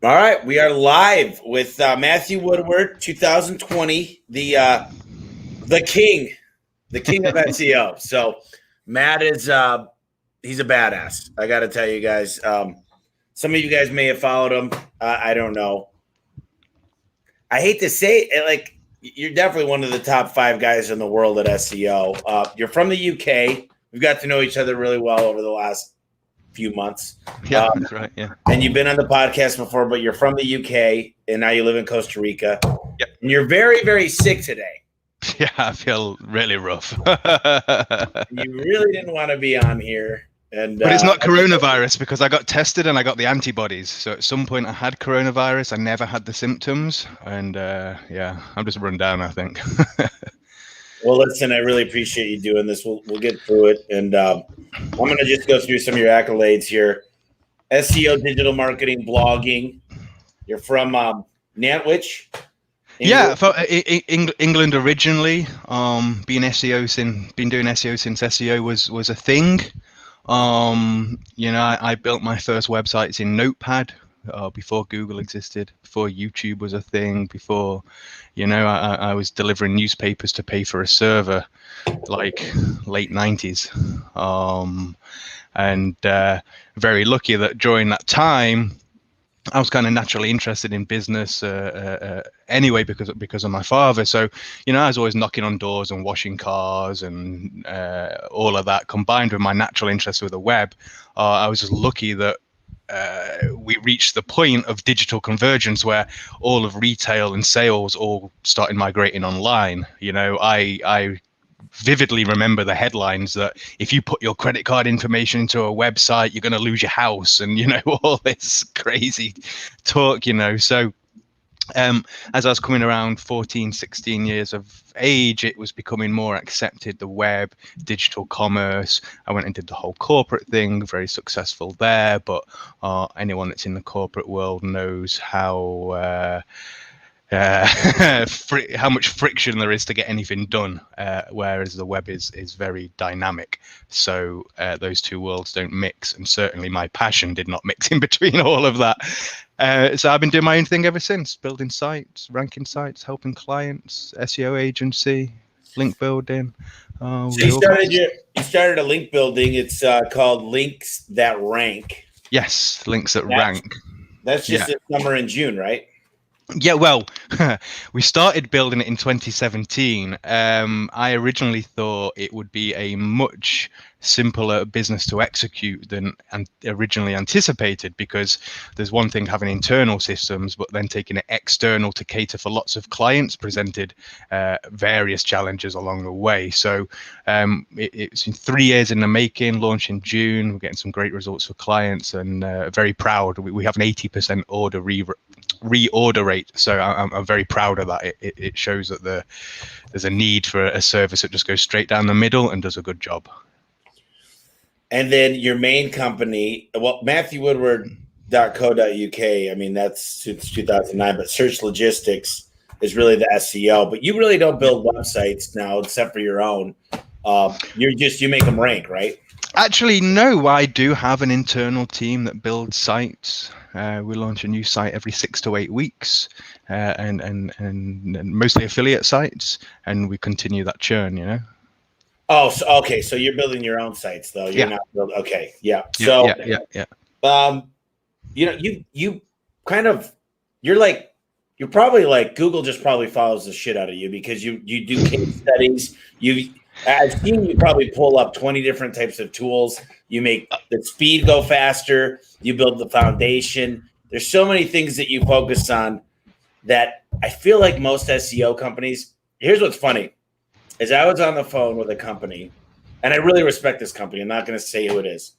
All right, we are live with Matthew Woodward, 2020, the king of SEO. So Matt is he's a badass. I got to tell you guys. Some of you guys may have followed him. I don't know. I hate to say it, like you're definitely one of the top 5 guys in the world at SEO. You're from the UK. We've got to know each other really well over the last few months. Yeah, that's right. Yeah. And you've been on the podcast before, but you're from the UK and now you live in Costa Rica. Yep. And you're very, very sick today. Yeah, I feel really rough. You really didn't want to be on here. But it's not coronavirus because I got tested and I got the antibodies. So at some point I had coronavirus. I never had the symptoms. And yeah, I'm just run down, I think. Well, listen, I really appreciate you doing this. We'll get through it. And I'm going to just go through some of your accolades here. SEO, digital marketing, blogging. You're from Nantwich? Yeah, England originally. Been doing SEO since SEO was a thing. I built my first websites in Notepad before Google existed, before YouTube was a thing, before, I was delivering newspapers to pay for a server, like late 90s. And very lucky that during that time, I was kind of naturally interested in business anyway because of my father. So, I was always knocking on doors and washing cars and all of that. Combined with my natural interest with the web, I was just lucky that we reached the point of digital convergence where all of retail and sales all started migrating online. I vividly remember the headlines that if you put your credit card information into a website, you're going to lose your house, and all this crazy talk. So as I was coming around 14, 16 years of age, it was becoming more accepted, the web, digital commerce. I went and did the whole corporate thing, very successful there. But anyone that's in the corporate world knows how much friction there is to get anything done, whereas the web is very dynamic. So those two worlds don't mix, and certainly my passion did not mix in between all of that. So I've been doing my own thing ever since, building sites, ranking sites, helping clients, SEO agency, link building. So you started a link building. It's called LinksThatRank. Yes, LinksThatRank. That's just this summer in June, right? Yeah, well, we started building it in 2017. I originally thought it would be a much simpler business to execute than originally anticipated, because there's one thing having internal systems, but then taking it external to cater for lots of clients presented various challenges along the way. So it's been 3 years in the making, launched in June. We're getting some great results for clients, and very proud. We have an 80% reorder rate, so I'm very proud of that. It shows that there's a need for a service that just goes straight down the middle and does a good job. And then your main company, well, MatthewWoodward.co.uk. I mean, that's since 2009, but Search Logistics is really the SEO. But you really don't build websites now, except for your own. You make them rank, right? Actually, no. I do have an internal team that builds sites. We launch a new site every 6 to 8 weeks, and mostly affiliate sites, and we continue that churn. Oh, so, okay. So you're building your own sites, though. You're not building. Okay, yeah. So you kind of you're probably like Google just probably follows the shit out of you, because you do case studies. I've seen you probably pull up 20 different types of tools. You make the speed go faster. You build the foundation. There's so many things that you focus on that I feel like most SEO companies. Here's what's funny. Is I was on the phone with a company, and I really respect this company. I'm not going to say who it is.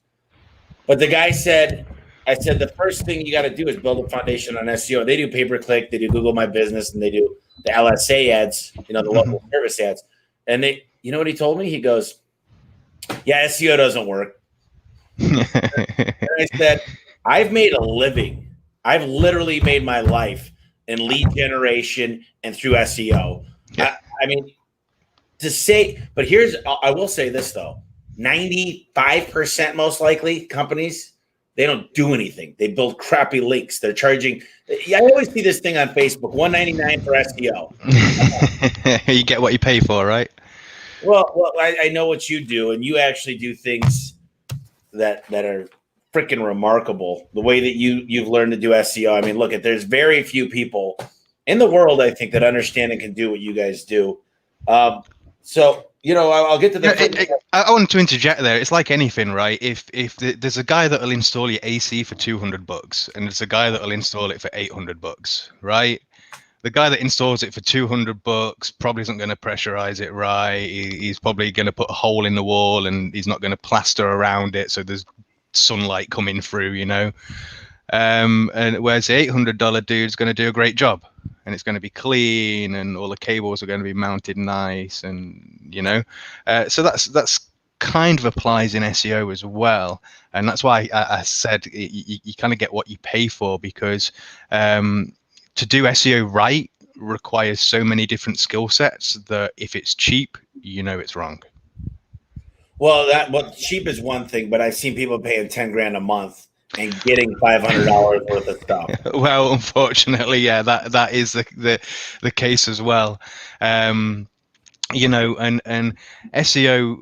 But the guy I said, the first thing you got to do is build a foundation on SEO. They do pay-per-click, they do Google My Business, and they do the LSA ads, the local service ads. And you know what he told me? He goes, yeah, SEO doesn't work. And I said, I've made a living. I've literally made my life in lead generation and through SEO. Yeah. I mean, but I will say this though, 95% most likely companies, They don't do anything. They build crappy links. They're charging. I always see this thing on Facebook, $199 for SEO. You get what you pay for, right? Well, I know what you do, and you actually do things that are freaking remarkable. The way that you've learned to do SEO. I mean, look, there's very few people in the world, I think, that understand and can do what you guys do. So, I'll get to the. I want to interject there. It's like anything, right? If there's a guy that'll install your AC for $200, and there's a guy that'll install it for $800, right? The guy that installs it for $200 probably isn't going to pressurize it right. He's probably going to put a hole in the wall, and he's not going to plaster around it so there's sunlight coming through, and whereas the $800 dude's going to do a great job, and it's going to be clean, and all the cables are going to be mounted nice, and so that's kind of applies in SEO as well. And that's why I said you kind of get what you pay for, because to do SEO right requires so many different skill sets that if it's cheap, it's wrong. Well, cheap is one thing, but I've seen people paying $10,000 a month and getting $500 worth of stuff. Well, unfortunately, yeah, that is the case as well. And SEO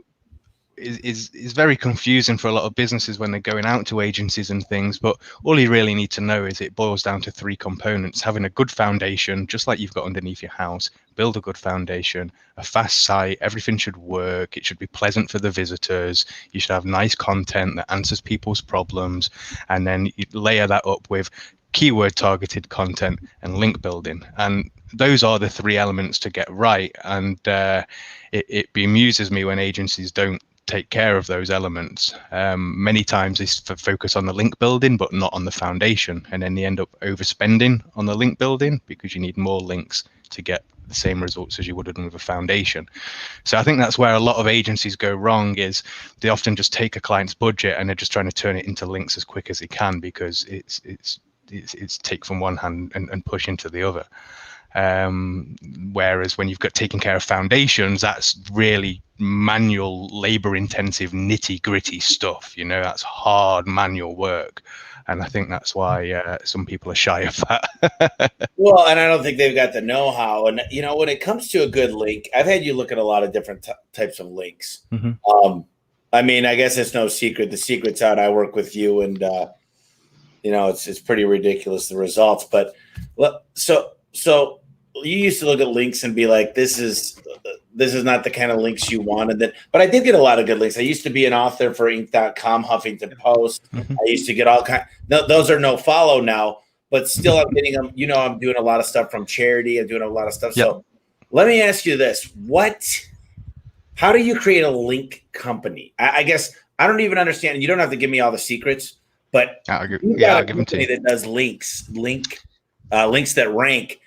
is very confusing for a lot of businesses when they're going out to agencies and things. But all you really need to know is it boils down to 3 components: having a good foundation, just like you've got underneath your house. Build a good foundation, a fast site, everything should work, it should be pleasant for the visitors, you should have nice content that answers people's problems, and then you layer that up with keyword targeted content and link building. And those are the 3 elements to get right. And it bemuses me when agencies don't take care of those elements. Many times they focus on the link building but not on the foundation, and then they end up overspending on the link building because you need more links to get the same results as you would have done with a foundation. So I think that's where a lot of agencies go wrong, is they often just take a client's budget and they're just trying to turn it into links as quick as they can, because it's take from one hand and push into the other. Whereas when you've got taking care of foundations, that's really manual, labor intensive, nitty gritty stuff. That's hard manual work. And I think that's why some people are shy of that. Well, and I don't think they've got the know-how. And, when it comes to a good link, I've had you look at a lot of different types of links. Mm-hmm. I mean, I guess it's no secret. The secret's out. I work with you, and, it's pretty ridiculous, the results. But so you used to look at links and be like, this is not the kind of links you wanted. But I did get a lot of good links. I used to be an author for Inc.com, Huffington Post. Mm-hmm. I used to get all kinds. No, those are no follow now, but still I'm getting them. I'm doing a lot of stuff from charity. I'm doing a lot of stuff. Yep. So let me ask you this. How do you create a link company? I guess I don't even understand. You don't have to give me all the secrets, but I'll give them to you. That does LinksThatRank.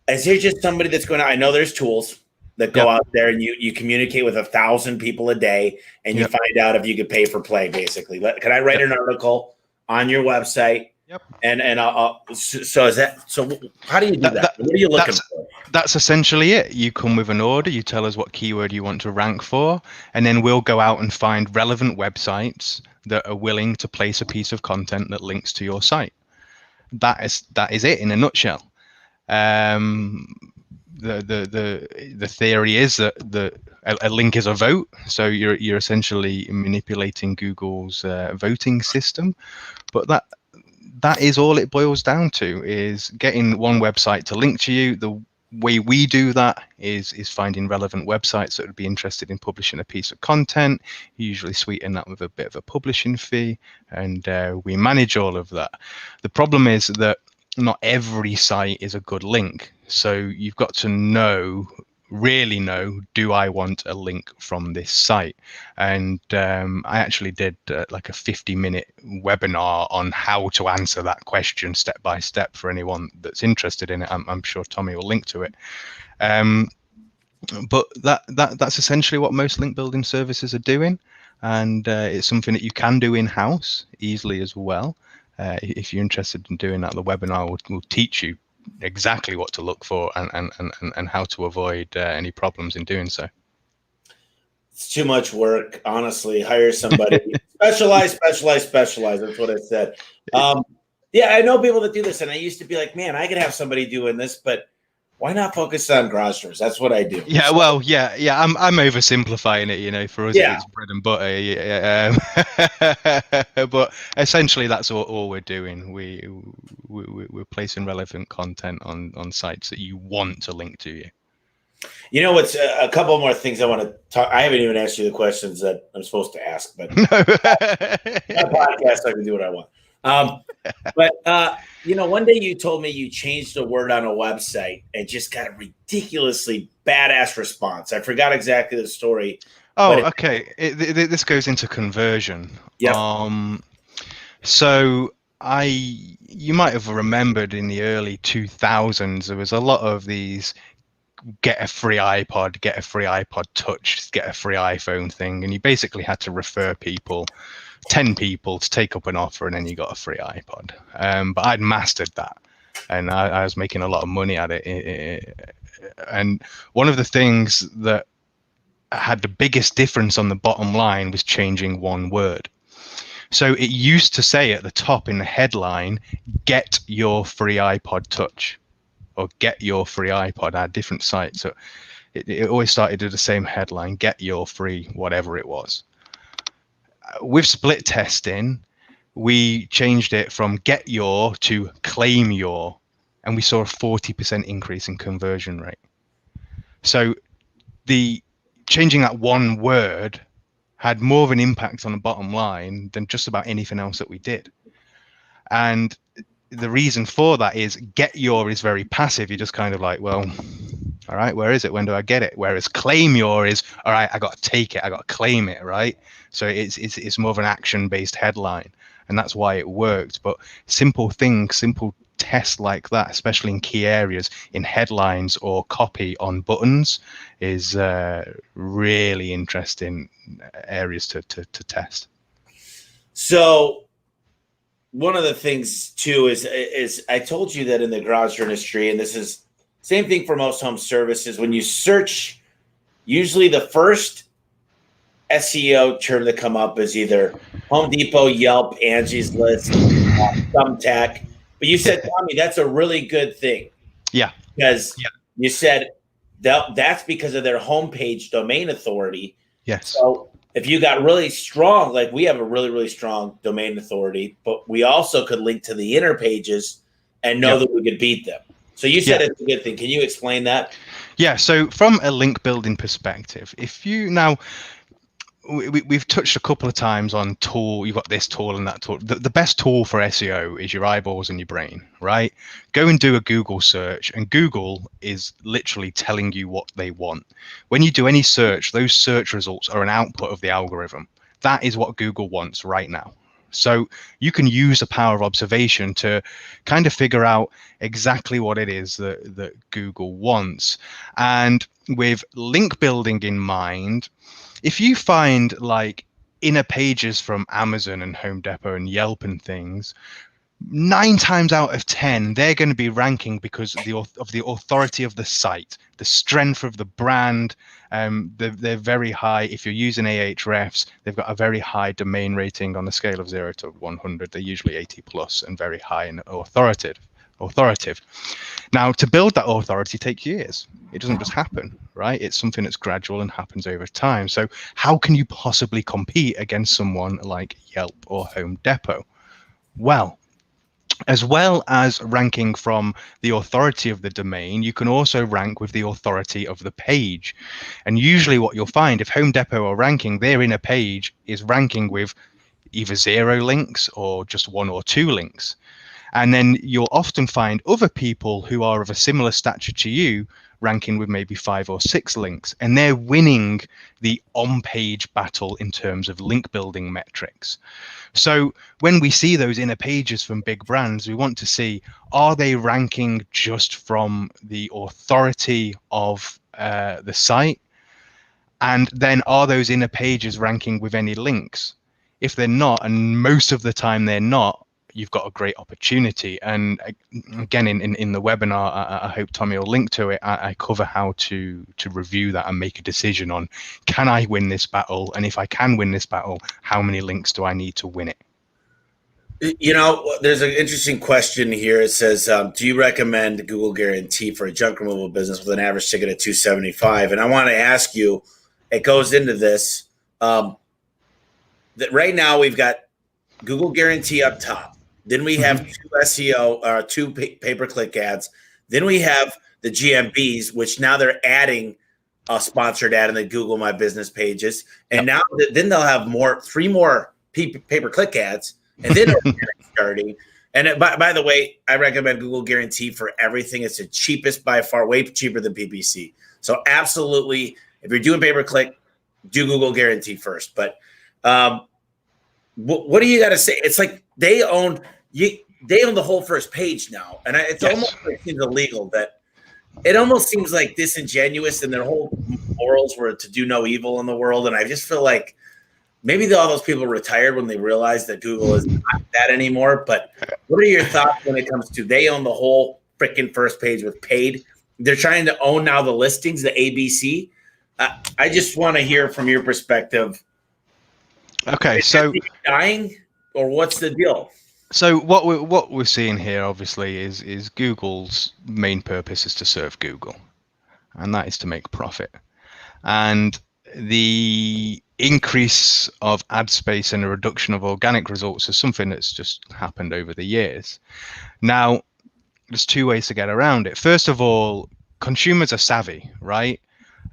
Is there just somebody that's going to, I know there's tools that go out there and you communicate with 1,000 people a day and you find out if you could pay for play, basically. Can I write an article on your website? Yep. And so how do you do that? What are you looking for? That's essentially it. You come with an order, you tell us what keyword you want to rank for, and then we'll go out and find relevant websites that are willing to place a piece of content that links to your site. That is it in a nutshell. The theory is that a link is a vote, so you're essentially manipulating Google's voting system, but that is all it boils down to, is getting one website to link to you. The way we do that is finding relevant websites that would be interested in publishing a piece of content, usually sweeten that with a bit of a publishing fee, and we manage all of that. The problem is that not every site is a good link. So you've got to really know, do I want a link from this site? And I actually did like a 50-minute webinar on how to answer that question step by step for anyone that's interested in it. I'm sure Tommy will link to it. But that's essentially what most link building services are doing. And it's something that you can do in-house easily as well. If you're interested in doing that, the webinar will teach you exactly what to look for and how to avoid any problems in doing so. It's too much work, honestly. Hire somebody Specialize. That's what I said. Yeah, I know people that do this, and I used to be like, man, I could have somebody doing this, but why not focus on garage doors? That's what I do. Yeah, So, well, yeah. I'm oversimplifying it, you know. For us, yeah. it's bread and butter. Yeah, but essentially, that's all we're doing. We're placing relevant content on sites that you want to link to you. You know what's a couple more things I want to talk. I haven't even asked you the questions that I'm supposed to ask, but my podcast, I can do what I want. But one day you told me you changed a word on a website and just got a ridiculously badass response. I forgot exactly the story. Oh, okay. This goes into conversion. Yeah. So you might have remembered in the early 2000s, there was a lot of these get a free iPod, get a free iPod Touch, get a free iPhone thing. And you basically had to refer 10 people to take up an offer, and then you got a free iPod. But I'd mastered that, and I was making a lot of money at it. And one of the things that had the biggest difference on the bottom line was changing one word. So it used to say at the top in the headline, get your free iPod Touch, or get your free iPod. I had different sites. So it always started with the same headline, get your free whatever it was. With split testing, we changed it from get your to claim your, and we saw a 40% increase in conversion rate. So the changing that one word had more of an impact on the bottom line than just about anything else that we did. And the reason for that is get your is very passive. You're just kind of like, well, all right, where is it? When do I get it? Whereas claim your is, all right, I got to take it. I got to claim it, right? So it's more of an action-based headline, and that's why it worked. But simple tests like that, especially in key areas, in headlines or copy on buttons, is really interesting areas to test. So one of the things too is I told you that in the garage door industry, and this is same thing for most home services, when you search, usually the first SEO term that come up is either Home Depot, Yelp, Angie's List, Thumbtack. But you said, Tommy, that's a really good thing. Yeah. Because you said that's because of their homepage domain authority. Yes. So if you got really strong, like we have a really, really strong domain authority, but we also could link to the inner pages and know that we could beat them. So you said it's a good thing. Can you explain that? Yeah. So from a link building perspective, if you now, we've touched a couple of times on tool. You've got this tool and that tool. The best tool for SEO is your eyeballs and your brain, right? Go and do a Google search, and Google is literally telling you what they want. When you do any search, those search results are an output of the algorithm. That is what Google wants right now. So you can use the power of observation to kind of figure out exactly what it is that Google wants. And with link building in mind, if you find like inner pages from Amazon and Home Depot and Yelp and things, 9 times out of 10, they're going to be ranking because of the authority of the site, the strength of the brand. They're very high. If you're using Ahrefs, they've got a very high domain rating on the scale of 0 to 100. They're usually 80 plus and very high and authoritative. Now, to build that authority takes years. It doesn't just happen, right? It's something that's gradual and happens over time. So how can you possibly compete against someone like Yelp or Home Depot? Well as ranking from the authority of the domain, you can also rank with the authority of the page. And usually what you'll find, if Home Depot are ranking, their inner page is ranking with either 0 links or just 1 or 2 links. And then you'll often find other people who are of a similar stature to you ranking with maybe 5 or 6 links, and they're winning the on-page battle in terms of link building metrics. So when we see those inner pages from big brands, we want to see, are they ranking just from the authority of the site? And then are those inner pages ranking with any links? If they're not, and most of the time they're not, you've got a great opportunity. And again, in the webinar, I hope Tommy will link to it. I cover how to review that and make a decision on, can I win this battle? And if I can win this battle, how many links do I need to win it? You know, there's an interesting question here. It says, do you recommend Google Guarantee for a junk removal business with an average ticket of $275? And I want to ask you, it goes into this, that right now we've got Google Guarantee up top. Then we have two SEO, two pay-per-click ads. Then we have the GMBs, which now they're adding a sponsored ad in the Google My Business pages. And now then they'll have three more pay-per-click ads. And then starting. And by the way, I recommend Google Guarantee for everything. It's the cheapest by far, way cheaper than PPC. So absolutely, if you're doing pay-per-click, do Google Guarantee first. But what do you got to say? It's like they own the whole first page now, and it's almost like seems illegal. That it almost seems like disingenuous, and their whole morals were to do no evil in the world. And I just feel like maybe all those people retired when they realized that Google is not that anymore. But what are your thoughts when it comes to they own the whole freaking first page with paid? They're trying to own now the listings, the ABC. I just want to hear from your perspective. Okay, so dying, or what's the deal? So what we're seeing here, obviously, is Google's main purpose is to serve Google, and that is to make profit. And the increase of ad space and a reduction of organic results is something that's just happened over the years. Now, there's two ways to get around it. First of all, consumers are savvy, right?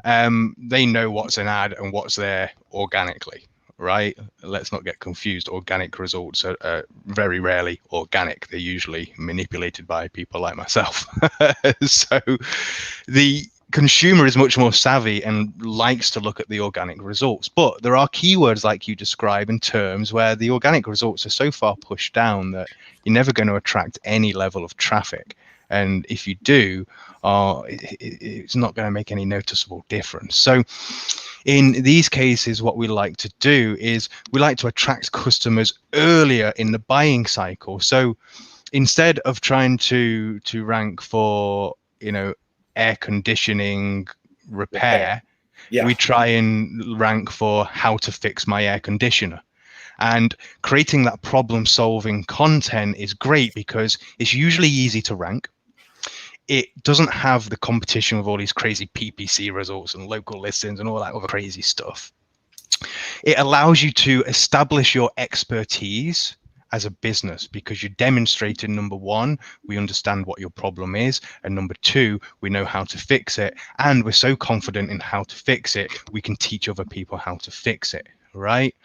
They know what's an ad and what's there organically, right? Let's not get confused. Organic results are very rarely organic. They're usually manipulated by people like myself. So the consumer is much more savvy and likes to look at the organic results, but there are keywords like you describe in terms where the organic results are so far pushed down that you're never going to attract any level of traffic, and if you do, it's not going to make any noticeable difference. So in these cases, what we like to do is we like to attract customers earlier in the buying cycle. So instead of trying to rank for, air conditioning repair, we try and rank for how to fix my air conditioner. And creating that problem solving content is great because it's usually easy to rank. It doesn't have the competition with all these crazy PPC results and local listings and all that other crazy stuff. It allows you to establish your expertise as a business because you demonstrated, number one, we understand what your problem is, and number two, we know how to fix it, and we're so confident in how to fix it, we can teach other people how to fix it, right?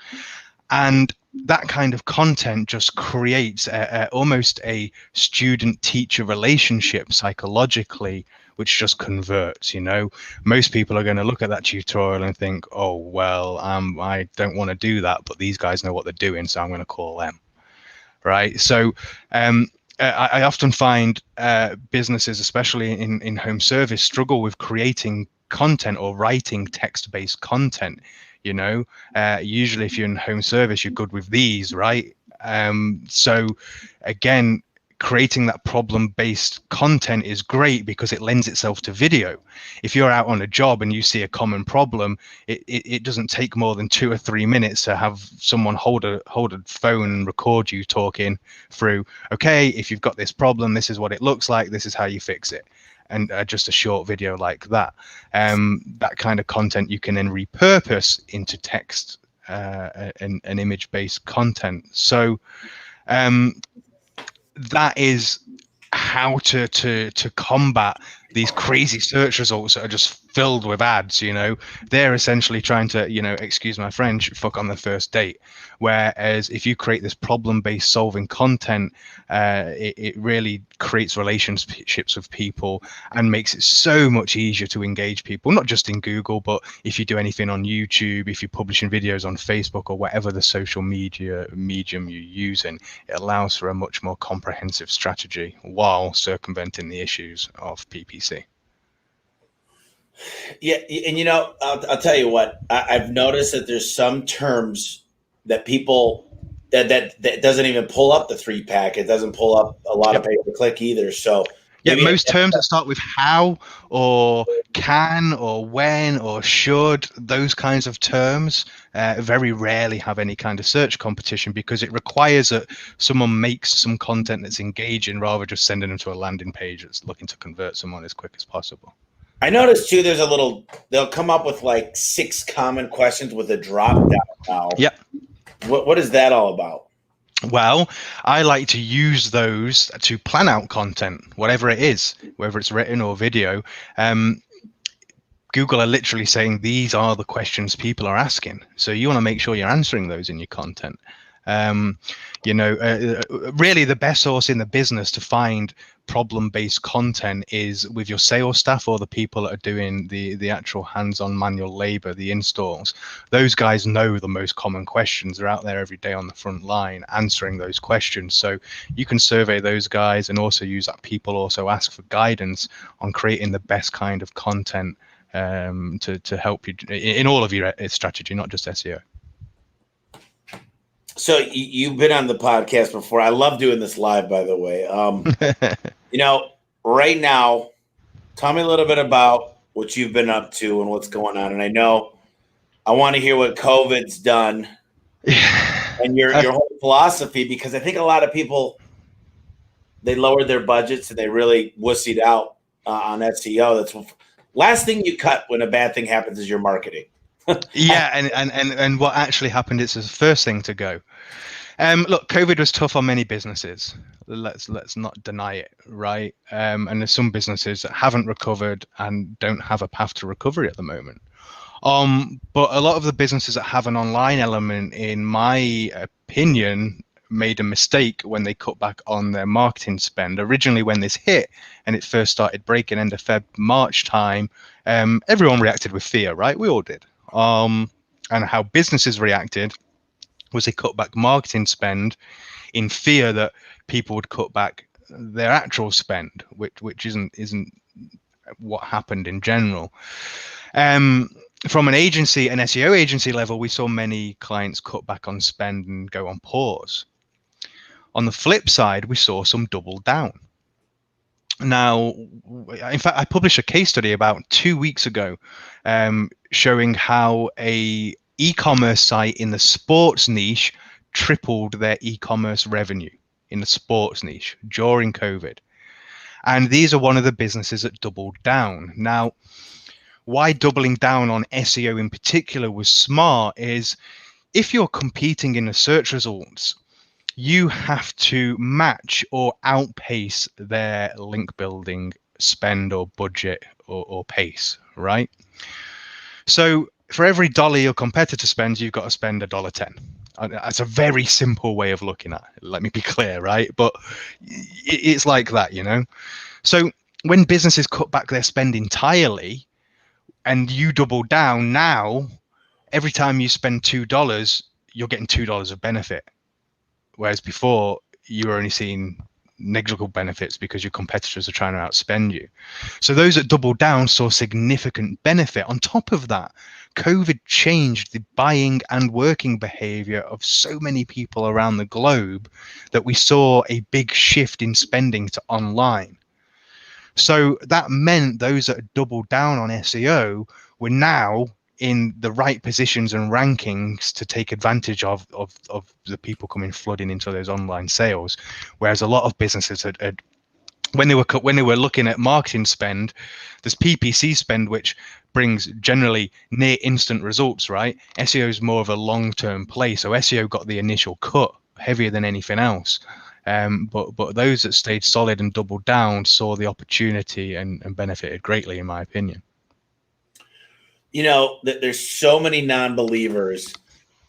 And that kind of content just creates almost a student-teacher relationship psychologically, which just converts. Most people are going to look at that tutorial and think, oh, well, I don't want to do that, but these guys know what they're doing, so I'm going to call them. Right. So I often find businesses, especially in home service, struggle with creating content or writing text-based content. Usually if you're in home service, you're good with these, right? So again, creating that problem-based content is great because it lends itself to video. If you're out on a job and you see a common problem, it doesn't take more than 2 or 3 minutes to have someone hold a phone and record you talking through, okay, if you've got this problem, this is what it looks like, this is how you fix it. And just a short video like that. That kind of content you can then repurpose into text and image-based content. So that is how to combat these crazy search results that are just filled with ads. They're essentially trying to, excuse my French, fuck on the first date. Whereas if you create this problem-based solving content, it really creates relationships with people and makes it so much easier to engage people, not just in Google, but if you do anything on YouTube, if you're publishing videos on Facebook or whatever the social media medium you're using, it allows for a much more comprehensive strategy while circumventing the issues of PPC. Yeah, and I'll tell you what, I've noticed that there's some terms that people that doesn't even pull up the 3-pack. It doesn't pull up a lot of pay-per-click either. So yeah, most terms that start with how or can or when or should, those kinds of terms very rarely have any kind of search competition, because it requires that someone makes some content that's engaging rather than just sending them to a landing page that's looking to convert someone as quick as possible. I noticed too, they'll come up with like 6 common questions with a drop down now. Yep. What is that all about? Well, I like to use those to plan out content, whatever it is, whether it's written or video. Google are literally saying these are the questions people are asking. So you want to make sure you're answering those in your content. Really the best source in the business to find problem-based content is with your sales staff or the people that are doing the actual hands-on manual labor, the installs. Those guys know the most common questions. They're out there every day on the front line answering those questions. So you can survey those guys and also use that people also ask for guidance on creating the best kind of content to help you in all of your strategy, not just SEO. So you've been on the podcast before. I love doing this live, by the way. Right now, tell me a little bit about what you've been up to and what's going on. And I want to hear what COVID's done and your whole philosophy, because I think a lot of people, they lowered their budgets and they really wussied out on SEO. That's last thing you cut when a bad thing happens is your marketing. Yeah, and what actually happened is the first thing to go. Look, COVID was tough on many businesses. Let's not deny it, right? And there's some businesses that haven't recovered and don't have a path to recovery at the moment. But a lot of the businesses that have an online element, in my opinion, made a mistake when they cut back on their marketing spend. Originally, when this hit and it first started breaking end of Feb, March time, everyone reacted with fear, right? We all did. And how businesses reacted was they cut back marketing spend in fear that people would cut back their actual spend, which isn't what happened in general. From an agency, an SEO agency level, we saw many clients cut back on spend and go on pause. On the flip side, we saw some double down. Now, in fact, I published a case study about 2 weeks ago showing how a e-commerce site in the sports niche tripled their e-commerce revenue in the sports niche during COVID. And these are one of the businesses that doubled down. Now, why doubling down on SEO in particular was smart is if you're competing in the search results, you have to match or outpace their link building spend or budget or pace, right? So for every dollar your competitor spends, you've got to spend $1.10. That's a very simple way of looking at it. Let me be clear, right? But it's like that, So when businesses cut back their spend entirely and you double down, now every time you spend $2, you're getting $2 of benefit. Whereas before you were only seeing negligible benefits because your competitors are trying to outspend you. So those that doubled down saw significant benefit. On top of that, COVID changed the buying and working behavior of so many people around the globe that we saw a big shift in spending to online. So that meant those that doubled down on SEO were now in the right positions and rankings to take advantage of the people coming flooding into those online sales. Whereas a lot of businesses had when they were looking at marketing spend, there's PPC spend, which brings generally near instant results, right? SEO is more of a long-term play. So SEO got the initial cut heavier than anything else. But those that stayed solid and doubled down saw the opportunity and benefited greatly, in my opinion. There's so many non-believers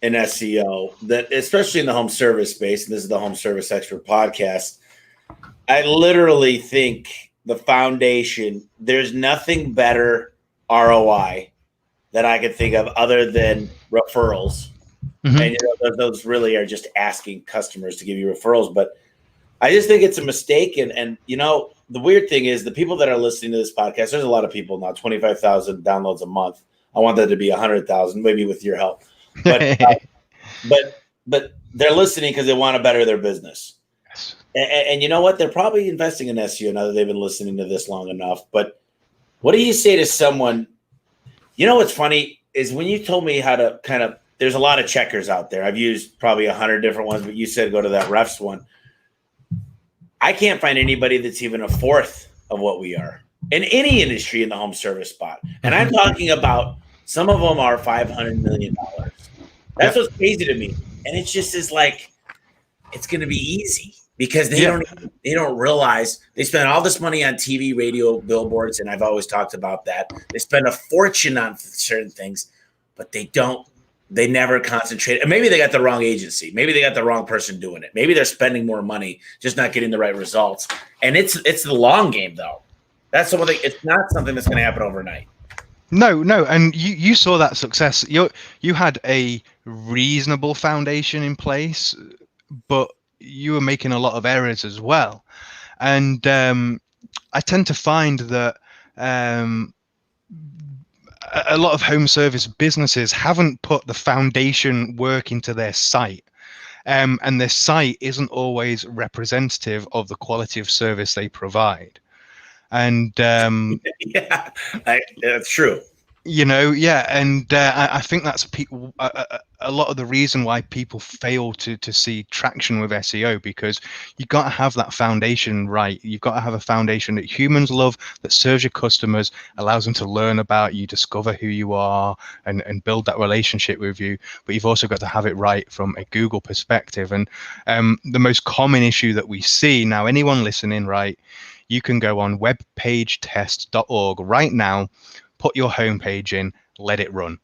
in SEO that, especially in the home service space, and this is the Home Service Expert podcast, I literally think the foundation, there's nothing better ROI that I could think of other than referrals. Mm-hmm. And those really are just asking customers to give you referrals. But I just think it's a mistake. And the weird thing is the people that are listening to this podcast, there's a lot of people now, 25,000 downloads a month. I want that to be 100,000, maybe with your help. But but they're listening because they want to better their business. Yes. And you know what? They're probably investing in SEO now that they've been listening to this long enough. But what do you say to someone? You know what's funny is when you told me how to kind of, there's a lot of checkers out there. I've used probably 100 different ones, but you said go to that refs one. I can't find anybody that's even a fourth of what we are in any industry in the home service spot. And I'm talking about some of them are $500 million. That's what's crazy to me. And it's just is like, it's going to be easy because they don't realize they spend all this money on TV, radio, billboards. And I've always talked about that. They spend a fortune on certain things, but they never concentrate. And maybe they got the wrong agency. Maybe they got the wrong person doing it. Maybe they're spending more money, just not getting the right results. And it's the long game though. That's the one thing. It's not something that's going to happen overnight. No. And you saw that success. You had a reasonable foundation in place, but you were making a lot of errors as well. And I tend to find that a lot of home service businesses haven't put the foundation work into their site. And their site isn't always representative of the quality of service they provide. And yeah, that's true. And I think that's a lot of the reason why people fail to see traction with SEO, because you've got to have that foundation right. You've got to have a foundation that humans love, that serves your customers, allows them to learn about you, discover who you are, and build that relationship with you. But you've also got to have it right from a Google perspective. And the most common issue that we see now, anyone listening, right, you can go on webpagetest.org right now, put your homepage in, let it run.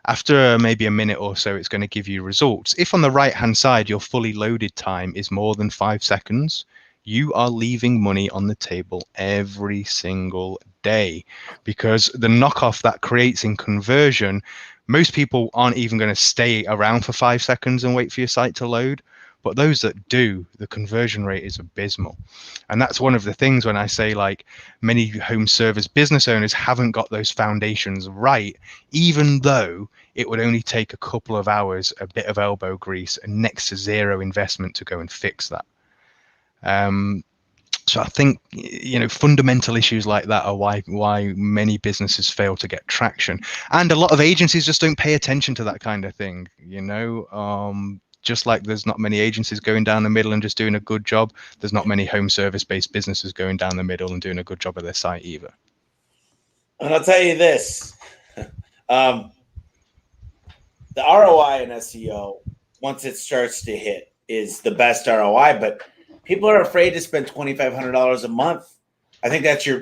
After maybe a minute or so, it's going to give you results. If on the right-hand side, your fully loaded time is more than 5 seconds, you are leaving money on the table every single day, because the knockoff that creates in conversion, most people aren't even going to stay around for 5 seconds and wait for your site to load. But those that do, the conversion rate is abysmal. And that's one of the things when I say, like, many home service business owners haven't got those foundations right, even though it would only take a couple of hours, a bit of elbow grease, and next to zero investment to go and fix that. So I think, fundamental issues like that are why many businesses fail to get traction. And a lot of agencies just don't pay attention to that kind of thing, Just like there's not many agencies going down the middle and just doing a good job, there's not many home service-based businesses going down the middle and doing a good job of their site either. And I'll tell you this, the ROI in SEO, once it starts to hit, is the best ROI, but people are afraid to spend $2,500 a month. I think that's your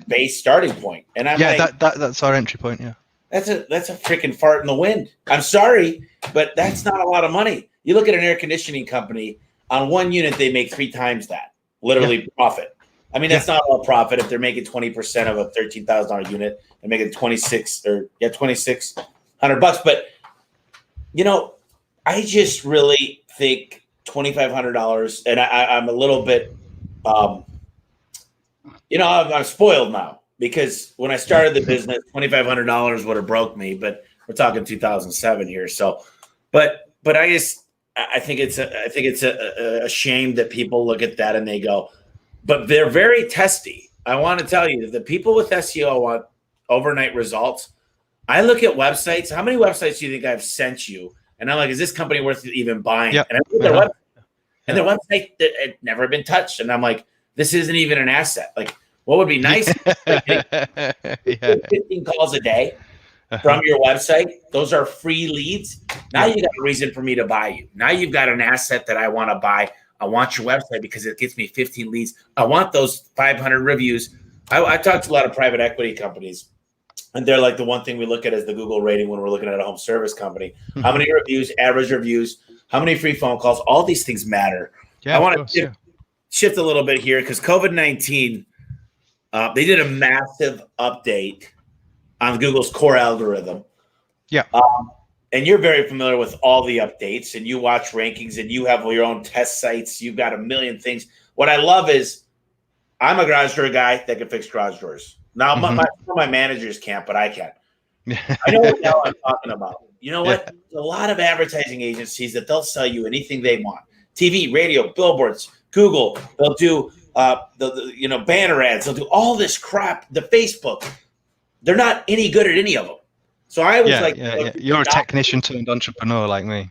base starting point. And that's our entry point. Yeah. That's a freaking fart in the wind. I'm sorry, but that's not a lot of money. You look at an air conditioning company, on one unit, they make 3 times that, literally profit. I mean, that's not all profit. If they're making 20% of a $13,000 unit, they're making $2,600. But, I just really think $2,500, and I'm a little bit, I'm spoiled now. Because when I started the business, $2,500 would have broke me, but we're talking 2007 here. So, but I think it's a shame that people look at that and they go, but they're very testy. I want to tell you that the people with SEO want overnight results. I look at websites. How many websites do you think I've sent you? And I'm like, is this company worth even buying? Yep. And I look at their website, and their website had never been touched. And I'm like, this isn't even an asset. Like, what would be nice? 15 calls a day from your website. Those are free leads. Now you got a reason for me to buy you. Now you've got an asset that I want to buy. I want your website because it gets me 15 leads. I want those 500 reviews. I talked to a lot of private equity companies, and they're like, the one thing we look at is the Google rating when we're looking at a home service company. How many reviews, average reviews, how many free phone calls, all these things matter. I want to shift a little bit here because COVID-19, they did a massive update on Google's core algorithm. Yeah. And you're very familiar with all the updates, and you watch rankings, and you have your own test sites. You've got a million things. What I love is I'm a garage door guy that can fix garage doors. Now, my managers can't, but I can. I know what the hell I'm talking about. You know Yeah. what? A lot of advertising agencies that they'll sell you anything they want. TV, radio, billboards, Google. They'll do banner ads. They'll do all this crap. The Facebook. They're not any good at any of them. So I was like, yeah. You're a technician turned entrepreneur like me.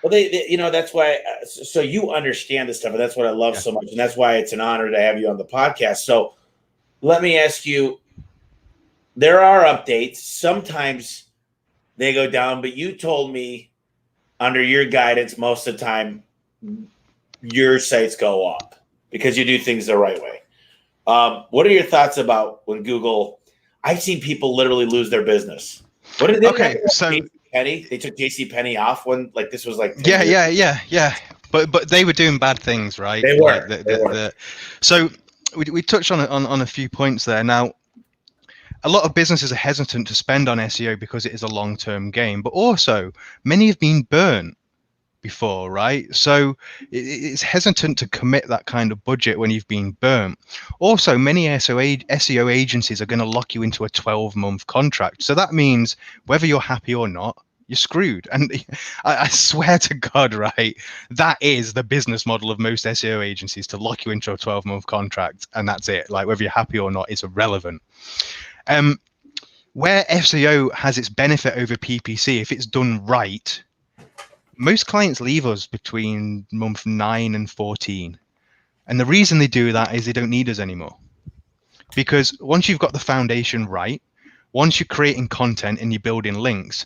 Well, they that's why. So you understand this stuff, and that's what I love so much, and that's why it's an honor to have you on the podcast. So let me ask you: there are updates. Sometimes they go down, but you told me under your guidance, most of the time, your sites go up because you do things the right way. What are your thoughts about when Google? I've seen people literally lose their business. What did they? Okay, so Penny, they took JC Penny off when this was like 10 yeah. But they were doing bad things, right? They were. So we touched on a few points there. Now, a lot of businesses are hesitant to spend on SEO because it is a long-term game, but also many have been burnt before, right? So it's hesitant to commit that kind of budget when you've been burnt. Also, many SEO agencies are going to lock you into a 12-month contract. So that means whether you're happy or not, you're screwed. And I swear to God, right, that is the business model of most SEO agencies, to lock you into a 12-month contract, and that's it. Like, whether you're happy or not is irrelevant. Where SEO has its benefit over PPC, if it's done right, most clients leave us between month 9 and 14. And the reason they do that is they don't need us anymore. Because once you've got the foundation right, once you're creating content and you're building links,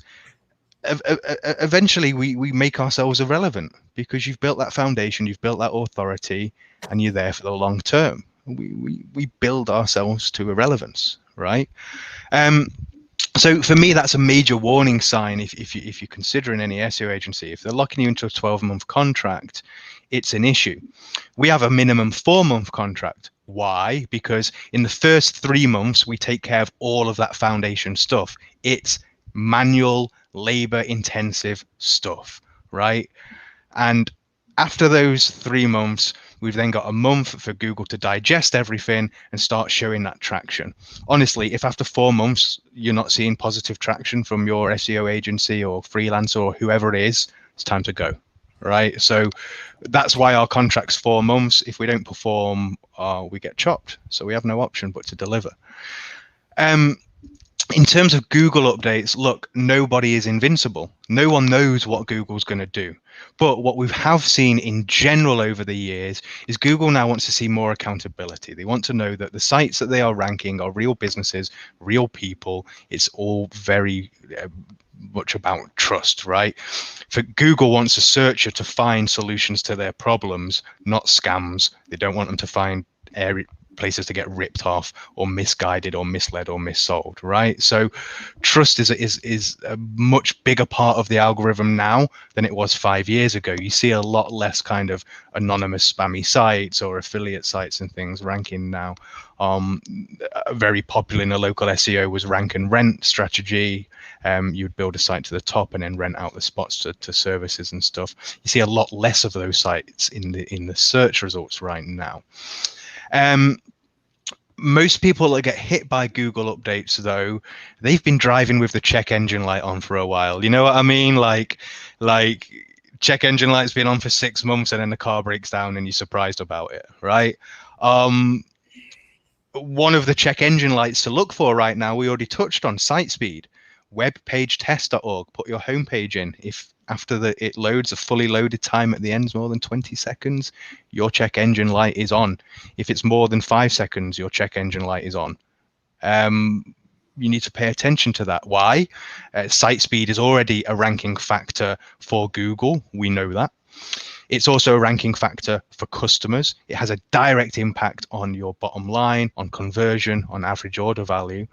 eventually we make ourselves irrelevant, because you've built that foundation, you've built that authority, and you're there for the long term. We build ourselves to irrelevance, right? So for me, that's a major warning sign. If you're considering any SEO agency, if they're locking you into a 12-month contract, it's an issue. We have a minimum 4-month contract. Why? Because in the first 3 months, we take care of all of that foundation stuff. It's manual, labor-intensive stuff, right? And after those 3 months, we've then got a month for Google to digest everything and start showing that traction. Honestly, if after 4 months you're not seeing positive traction from your SEO agency or freelancer or whoever it is, it's time to go, right? So that's why our contract's 4 months. If we don't perform, we get chopped. So we have no option but to deliver. In terms of Google updates, look, nobody is invincible. No one knows what Google's going to do. But what we have seen in general over the years is Google now wants to see more accountability. They want to know that the sites that they are ranking are real businesses, real people. It's all very much about trust, right? For Google wants a searcher to find solutions to their problems, not scams. They don't want them to find places to get ripped off or misguided or misled or missold, right? So trust is a much bigger part of the algorithm now than it was 5 years ago. You see a lot less kind of anonymous spammy sites or affiliate sites and things ranking now. Very popular in the local SEO was rank and rent strategy. You'd build a site to the top and then rent out the spots to services and stuff. You see a lot less of those sites in the search results right now. Most people that get hit by Google updates, though, they've been driving with the check engine light on for a while. You know what I mean? Like check engine light's been on for 6 months and then the car breaks down and you're surprised about it, right? One of the check engine lights to look for right now, we already touched on, site speed. Webpagetest.org, put your homepage in. If after it loads, a fully loaded time at the end is more than 20 seconds, your check engine light is on. If it's more than 5 seconds, your check engine light is on. You need to pay attention to that. Why? Site speed is already a ranking factor for Google. We know that. It's also a ranking factor for customers. It has a direct impact on your bottom line, on conversion, on average order value.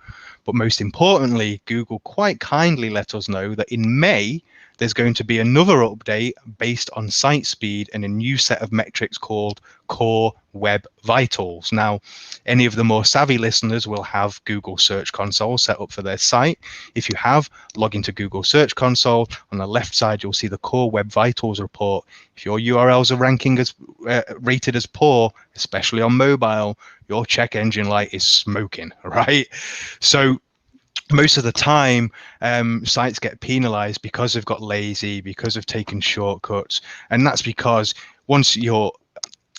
But most importantly, Google quite kindly let us know that in May, there's going to be another update based on site speed and a new set of metrics called Core Web Vitals. Now, any of the more savvy listeners will have Google Search Console set up for their site. If you have, log into Google Search Console. On the left side, you'll see the Core Web Vitals report. If your URLs are ranking as rated as poor, especially on mobile, your check engine light is smoking, right? So most of the time, sites get penalized because they've got lazy, because they've taken shortcuts. And that's because once you're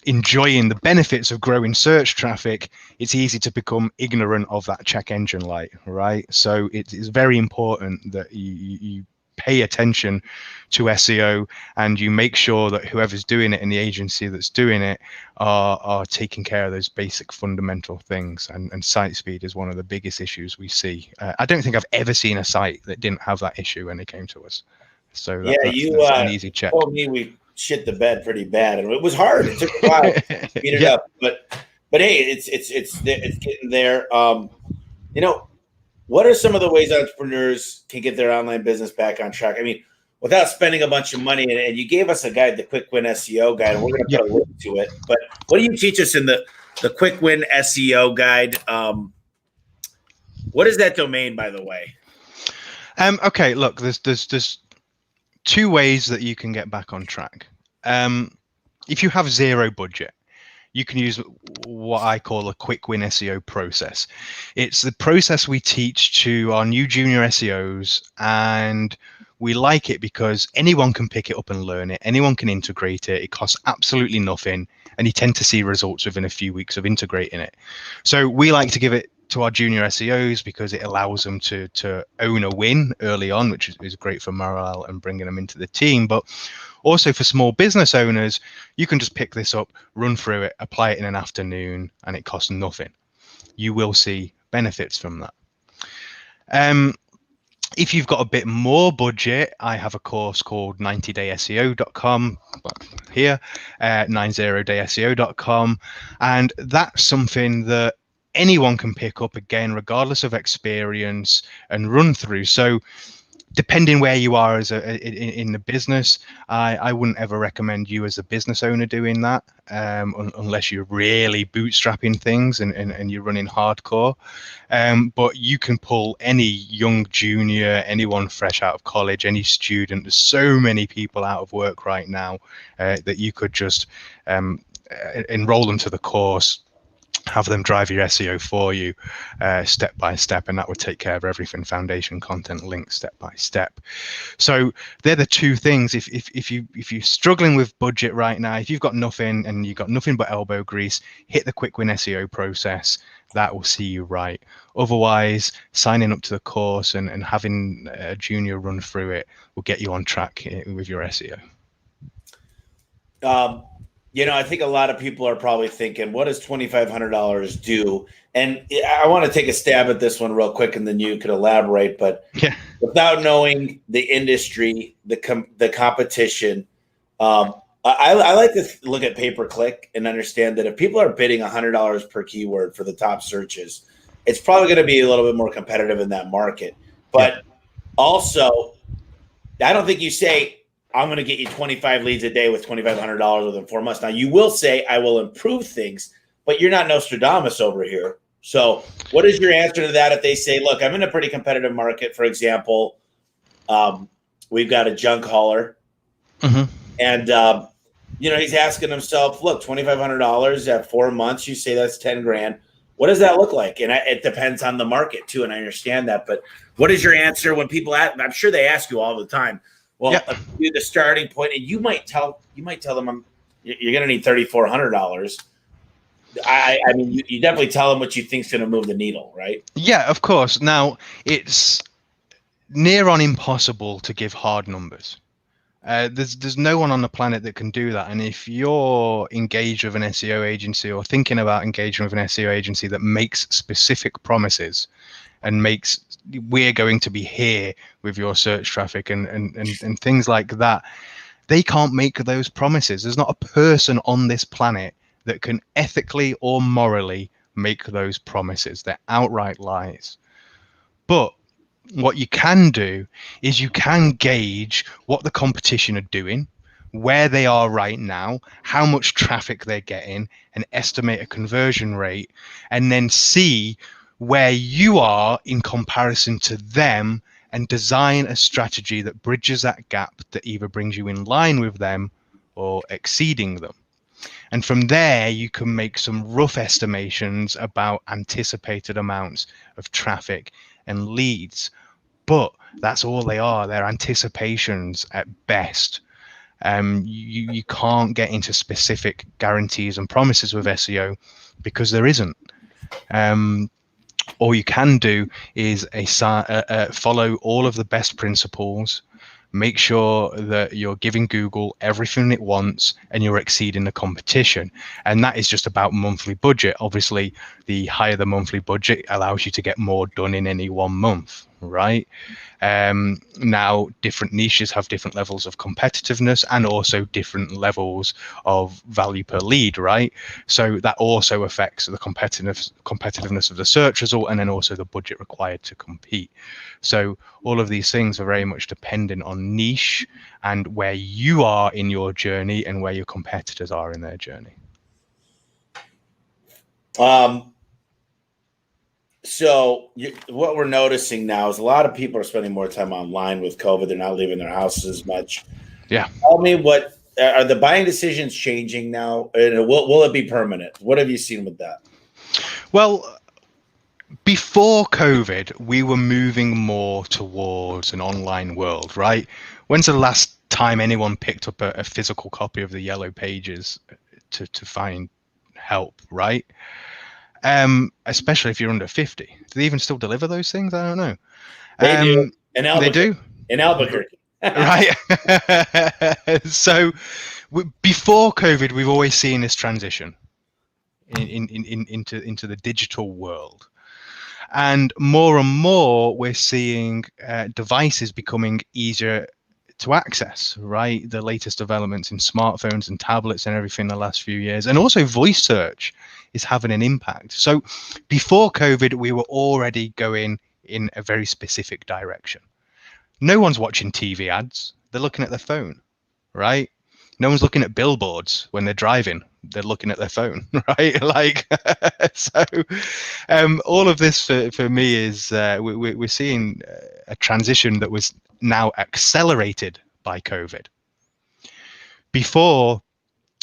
enjoying the benefits of growing search traffic, it's easy to become ignorant of that check engine light, right? So it is very important that you pay attention to SEO, and you make sure that whoever's doing it in the agency that's doing it are taking care of those basic fundamental things. And site speed is one of the biggest issues we see. I don't think I've ever seen a site that didn't have that issue when they came to us. So that's an easy check. Told me we shit the bed pretty bad, and it was hard. It took a while to beat it up, but hey, it's getting there. You know, what are some of the ways entrepreneurs can get their online business back on track? I mean, without spending a bunch of money, and you gave us a guide, the Quick Win SEO guide, and we're going to put a link to it. But what do you teach us in the Quick Win SEO guide? What is that domain, by the way? Okay, look, there's two ways that you can get back on track. If you have zero budget, you can use what I call a quick win SEO process. It's the process we teach to our new junior SEOs, and we like it because anyone can pick it up and learn it. Anyone can integrate it. It costs absolutely nothing, and you tend to see results within a few weeks of integrating it. So we like to give it to our junior SEOs because it allows them to own a win early on, which is great for morale and bringing them into the team. But also for small business owners, you can just pick this up, run through it, apply it in an afternoon, and it costs nothing. You will see benefits from that. If you've got a bit more budget, I have a course called 90dayseo.com here, 90dayseo.com, and that's something that anyone can pick up, again, regardless of experience, and run through. So depending where you are as in the business, I wouldn't ever recommend you as a business owner doing that unless you're really bootstrapping things and you're running hardcore. But you can pull any young junior, anyone fresh out of college, any student. There's so many people out of work right now that you could just enroll them to the course, have them drive your SEO for you step by step, and that would take care of everything: foundation, content, links, step by step. So they're the two things. If you're struggling with budget right now, if you've got nothing and you've got nothing but elbow grease, hit the quick win SEO process. That will see you right. Otherwise, signing up to the course and having a junior run through it will get you on track with your SEO. You know, I think a lot of people are probably thinking, what does $2,500 do? And I want to take a stab at this one real quick, and then you could elaborate. But without knowing the industry, the competition, I like to look at pay-per-click and understand that if people are bidding $100 per keyword for the top searches, it's probably going to be a little bit more competitive in that market. But also, I don't think you say, I'm going to get you 25 leads a day with $2,500 within 4 months. Now, you will say, I will improve things, but you're not Nostradamus over here. So what is your answer to that if they say, look, I'm in a pretty competitive market? For example, we've got a junk hauler. And, you know, he's asking himself, look, $2,500 at 4 months, you say that's 10 grand. What does that look like? And it depends on the market too, and I understand that. But what is your answer when people ask? I'm sure they ask you all the time. Well, the starting point, and you might tell them you're going to need $3,400. I mean, you definitely tell them what you think's going to move the needle, right? Yeah, of course. Now, it's near on impossible to give hard numbers. There's no one on the planet that can do that. And if you're engaged with an SEO agency or thinking about engaging with an SEO agency that makes specific promises and makes, we're going to be here with your search traffic and things like that, they can't make those promises. There's not a person on this planet that can ethically or morally make those promises. They're outright lies. But what you can do is you can gauge what the competition are doing, where they are right now, how much traffic they're getting, and estimate a conversion rate, and then see where you are in comparison to them and design a strategy that bridges that gap, that either brings you in line with them or exceeding them. And from there, you can make some rough estimations about anticipated amounts of traffic and leads, but that's all they are. They're anticipations at best. You can't get into specific guarantees and promises with SEO because there isn't. All you can do is follow all of the best principles, make sure that you're giving Google everything it wants and you're exceeding the competition. And that is just about monthly budget. Obviously, the higher the monthly budget allows you to get more done in any 1 month, right? Now, different niches have different levels of competitiveness and also different levels of value per lead, right? So that also affects the competitiveness of the search result and then also the budget required to compete. So all of these things are very much dependent on niche and where you are in your journey and where your competitors are in their journey. So what we're noticing now is a lot of people are spending more time online with COVID. They're not leaving their houses as much. Yeah. Tell me, what are the buying decisions changing now? And will it be permanent? What have you seen with that? Well, before COVID, we were moving more towards an online world, right? When's the last time anyone picked up a physical copy of the Yellow Pages to find help, right? Especially if you're under 50. Do they even still deliver those things? I don't know. They do. They do? In Albuquerque. Right. So before COVID, we've always seen this transition into the digital world. And more we're seeing devices becoming easier to access, right? The latest developments in smartphones and tablets and everything in the last few years. And also voice search is having an impact. So before COVID, we were already going in a very specific direction. No one's watching TV ads. They're looking at their phone, right? No one's looking at billboards when they're driving. They're looking at their phone, right? Like, so all of this for me is we're seeing a transition that was now accelerated by COVID. Before,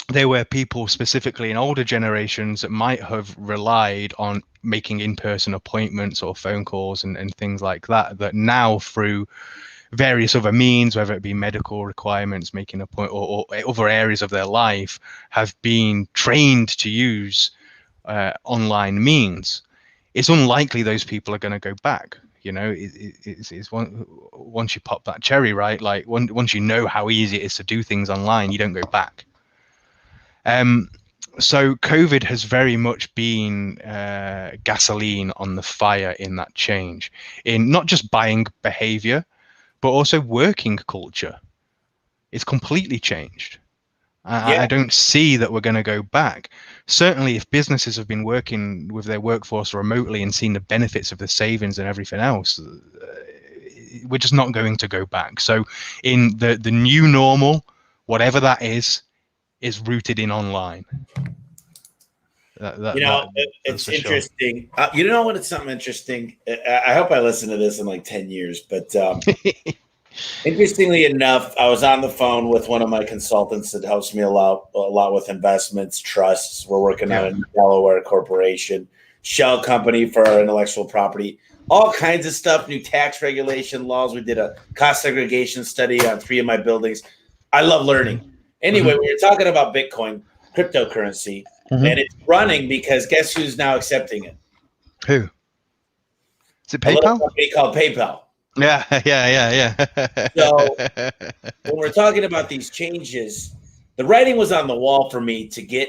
there were people specifically in older generations that might have relied on making in-person appointments or phone calls and things like that, that now through various other means, whether it be medical requirements, making a point, or other areas of their life, have been trained to use online means. It's unlikely those people are going to go back. You know, it's once you pop that cherry, right? Like once you know how easy it is to do things online, you don't go back. So COVID has very much been gasoline on the fire in that change, in not just buying behavior, but also working culture. It's completely changed. I don't see that we're going to go back. Certainly, if businesses have been working with their workforce remotely and seen the benefits of the savings and everything else, we're just not going to go back. So in the new normal, whatever that is rooted in online. It's interesting. Sure. You know what? It's something interesting. I hope I listen to this in like 10 years, but interestingly enough, I was on the phone with one of my consultants that helps me a lot with investments, trusts. We're working on a Delaware corporation, shell company for our intellectual property, all kinds of stuff, new tax regulation laws. We did a cost segregation study on 3 of my buildings. I love learning. Anyway, we were talking about Bitcoin, cryptocurrency, and it's running because guess who's now accepting it? Who? Is it PayPal? A little company called PayPal. Yeah. So when we're talking about these changes, the writing was on the wall for me to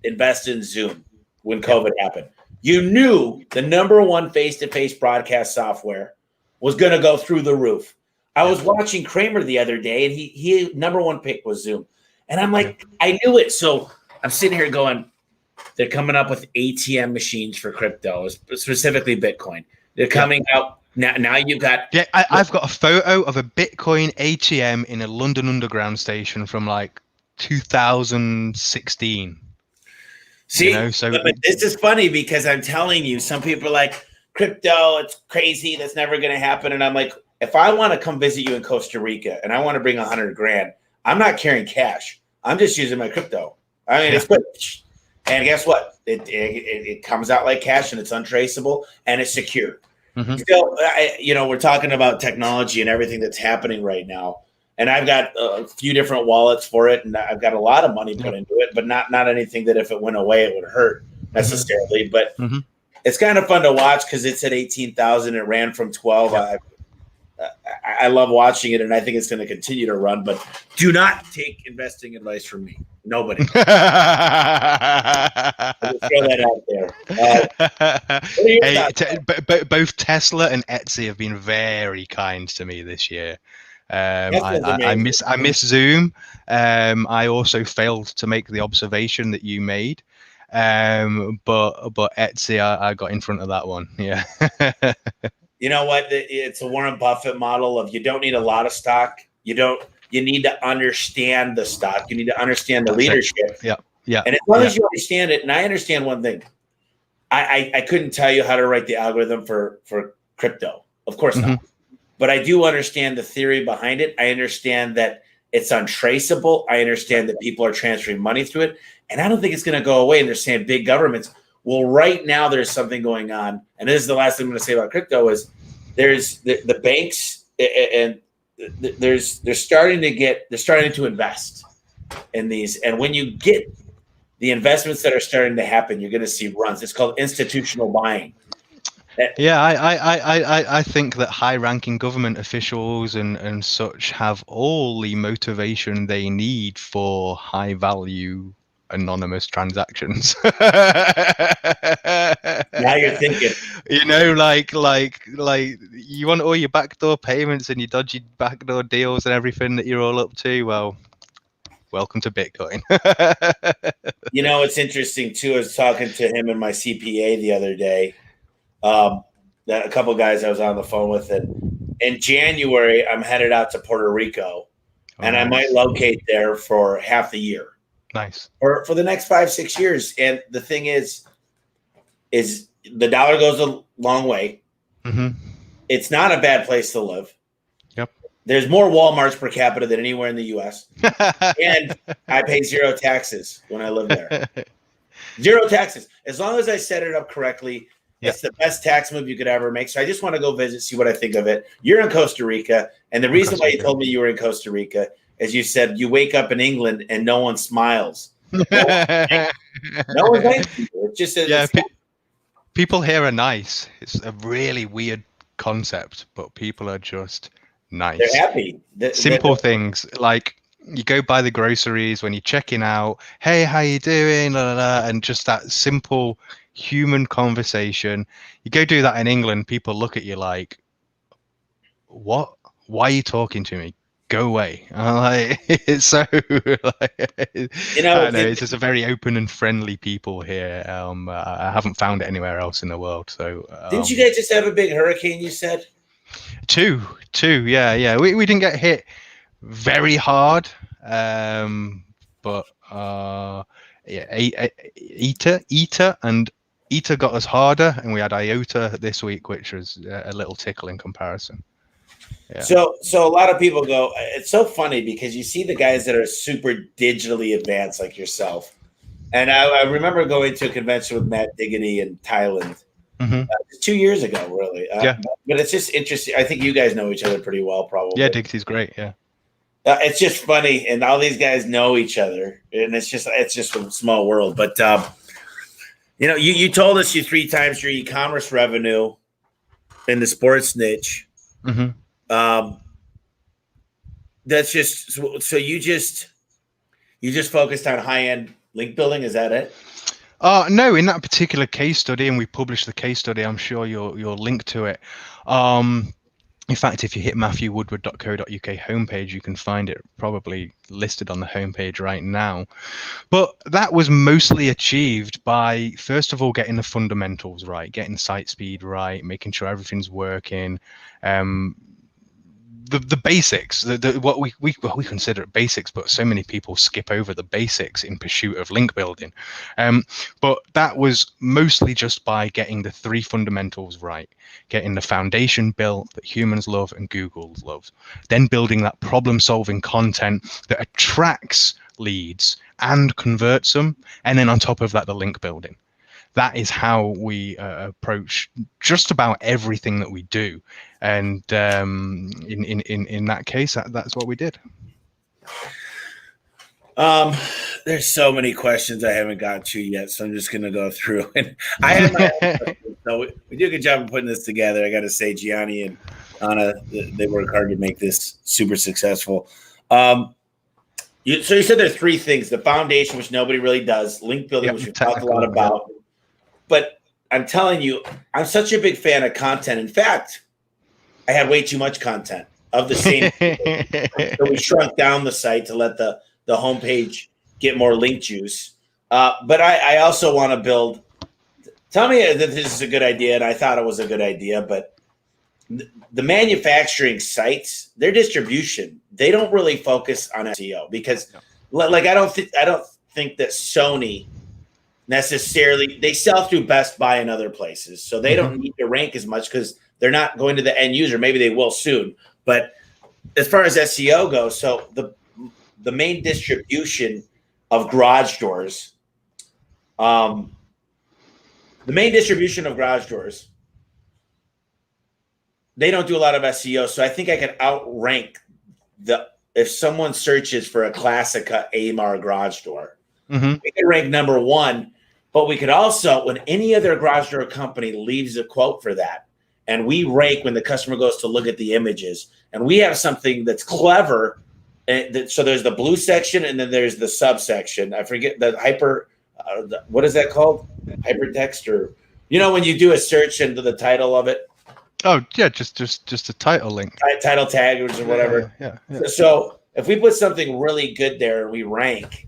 invest in Zoom when COVID happened. You knew the #1 face-to-face broadcast software was going to go through the roof. I was watching Kramer the other day, and he #1 pick was Zoom. And I'm like, I knew it. So I'm sitting here going, they're coming up with ATM machines for crypto, specifically Bitcoin. They're coming out. Now you've got... Yeah, I've got a photo of a Bitcoin ATM in a London Underground station from like 2016. See, but this is funny because I'm telling you, some people are like, crypto, it's crazy. That's never going to happen. And I'm like, if I want to come visit you in Costa Rica and I want to bring $100,000, I'm not carrying cash. I'm just using my crypto. I mean, it's good. And guess what? It comes out like cash and it's untraceable and it's secure. Mhm. So, we're talking about technology and everything that's happening right now. And I've got a few different wallets for it, and I've got a lot of money put into it, but not anything that if it went away, it would hurt necessarily. But it's kind of fun to watch because it's at 18,000. It ran from 12. I love watching it, and I think it's going to continue to run. But do not take investing advice from me. Nobody. I'll just throw that out there. What are your Hey, thoughts? both Tesla and Etsy have been very kind to me this year. Tesla's I amazing. miss Zoom. I also failed to make the observation that you made. But Etsy, I got in front of that one. Yeah. You know what? It's a Warren Buffett model of you don't need a lot of stock. You need to understand the stock. You need to understand the leadership. Yeah. Yeah. And as long as you understand it, and I understand one thing, I couldn't tell you how to write the algorithm for crypto. Of course not. But I do understand the theory behind it. I understand that it's untraceable. I understand that people are transferring money through it. And I don't think it's going to go away. And they're saying big governments. Well, right now there's something going on. And this is the last thing I'm going to say about crypto is there's the banks and they're starting to invest in these. And when you get the investments that are starting to happen, you're going to see runs. It's called institutional buying. Yeah, I think that high-ranking government officials and such have all the motivation they need for high-value anonymous transactions. Now you're thinking. Like you want all your backdoor payments and your dodgy backdoor deals and everything that you're all up to. Well, welcome to Bitcoin. It's interesting too. I was talking to him and my CPA the other day. A couple of guys I was on the phone with, and in January I'm headed out to Puerto Rico, and I might locate there for half the year. Nice. Or for the next 5-6 years. And the thing is the dollar goes a long way. It's not a bad place to live. Yep. There's more Walmarts per capita than anywhere in the U.S. And I pay zero taxes when I live there. Zero taxes. As long as I set it up correctly, it's the best tax move you could ever make. So I just want to go visit, see what I think of it. You're in Costa Rica. And the reason why you told me you were in Costa Rica is you said you wake up in England and no one smiles. No one thanks you. It's just people here are nice. It's a really weird concept, but people are just nice. They're happy. Simple things like you go buy the groceries when you're checking out. Hey, how you doing? La, la, la, and just that simple human conversation. You go do that in England, people look at you like, what? Why are you talking to me? Go away. It's so it's just a very open and friendly people here. I haven't found it anywhere else in the world. So didn't you guys just have a big hurricane, you said? Two. Yeah. We didn't get hit very hard. But Eta got us harder, and we had Iota this week, which was a little tickle in comparison. Yeah. So a lot of people go, it's so funny because you see the guys that are super digitally advanced like yourself. And I remember going to a convention with Matt Diggity in Thailand 2 years ago, really. But it's just interesting. I think you guys know each other pretty well, probably. Yeah, Diggity's great, yeah. It's just funny, and all these guys know each other, and it's just a small world. But, you told us you 3 times your e-commerce revenue in the sports niche. That's just so you just focused on high-end link building. Is that it? No, in that particular case study, and we published the case study, I'm sure you'll link to it. In fact, if you hit matthewwoodward.co.uk homepage, you can find it probably listed on the homepage right now. But that was mostly achieved by, first of all, getting the fundamentals right, getting site speed right, making sure everything's working. The basics, what we consider it basics, but so many people skip over the basics in pursuit of link building. But that was mostly just by getting the 3 fundamentals right, getting the foundation built that humans love and Google loves, then building that problem-solving content that attracts leads and converts them, and then on top of that, the link building. that is how we approach just about everything that we do. And in that case, that's what we did. There's so many questions I haven't gotten to yet, so I'm just going to go through. And I have my own questions. So we do a good job of putting this together. I got to say, Gianni and Anna, they work hard to make this super successful. So you said there are three things: the foundation, which nobody really does; link building, which we've talked a lot about. But I'm telling you, I'm such a big fan of content. In fact, I had way too much content of the same. So we shrunk down the site to let the homepage get more link juice. But I also want to build. Tell me that this is a good idea, and I thought it was a good idea. But the manufacturing sites, their distribution, they don't really focus on SEO because, like, I don't think that Sony necessarily, they sell through Best Buy and other places, so they don't need to rank as much because they're not going to the end user. Maybe they will soon, but as far as SEO goes, so the main distribution of garage doors, they don't do a lot of SEO. So I think I could outrank if someone searches for a Classica AMAR garage door, we could rank number one, but we could also, when any other garage door company leaves a quote for that, and we rank when the customer goes to look at the images, and we have something that's clever. So there's the blue section, and then there's the subsection. I forget the hyper. What is that called? Hypertext, or when you do a search into the title of it. Oh yeah, just a title link, title tag or whatever. Yeah. So if we put something really good there and we rank,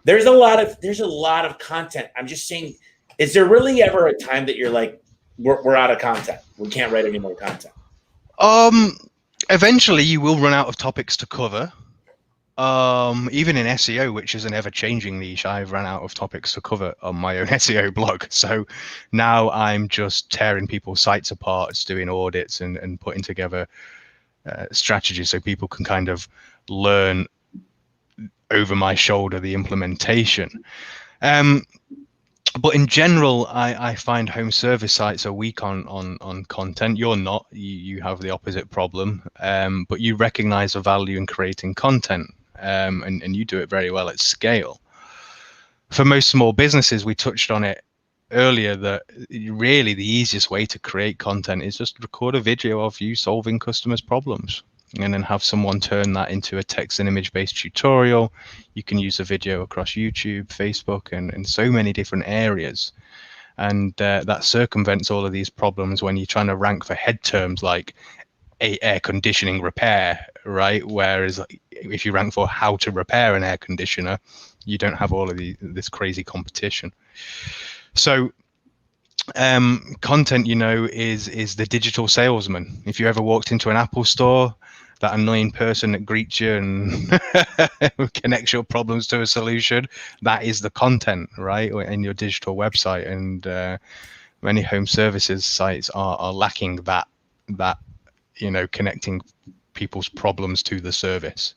there's a lot of content. I'm just saying, is there really ever a time that you're like, we're out of content, we can't write any more content? Eventually you will run out of topics to cover. Even in SEO, which is an ever-changing niche, I've run out of topics to cover on my own SEO blog. So now I'm just tearing people's sites apart, doing audits and putting together strategies so people can kind of learn over my shoulder the implementation. But in general, I find home service sites are weak on content. You're not. You have the opposite problem, but you recognize the value in creating content, and you do it very well at scale. For most small businesses, we touched on it earlier, that really the easiest way to create content is just record a video of you solving customers' problems, and then have someone turn that into a text and image based tutorial. You can use a video across YouTube, Facebook, and so many different areas. And that circumvents all of these problems when you're trying to rank for head terms like air conditioning repair, right? Whereas if you rank for how to repair an air conditioner, you don't have all of this crazy competition. So content, is the digital salesman. If you ever walked into an Apple store, that annoying person that greets you and connects your problems to a solution, that is the content, right, in your digital website. And many home services sites are lacking that connecting people's problems to the service.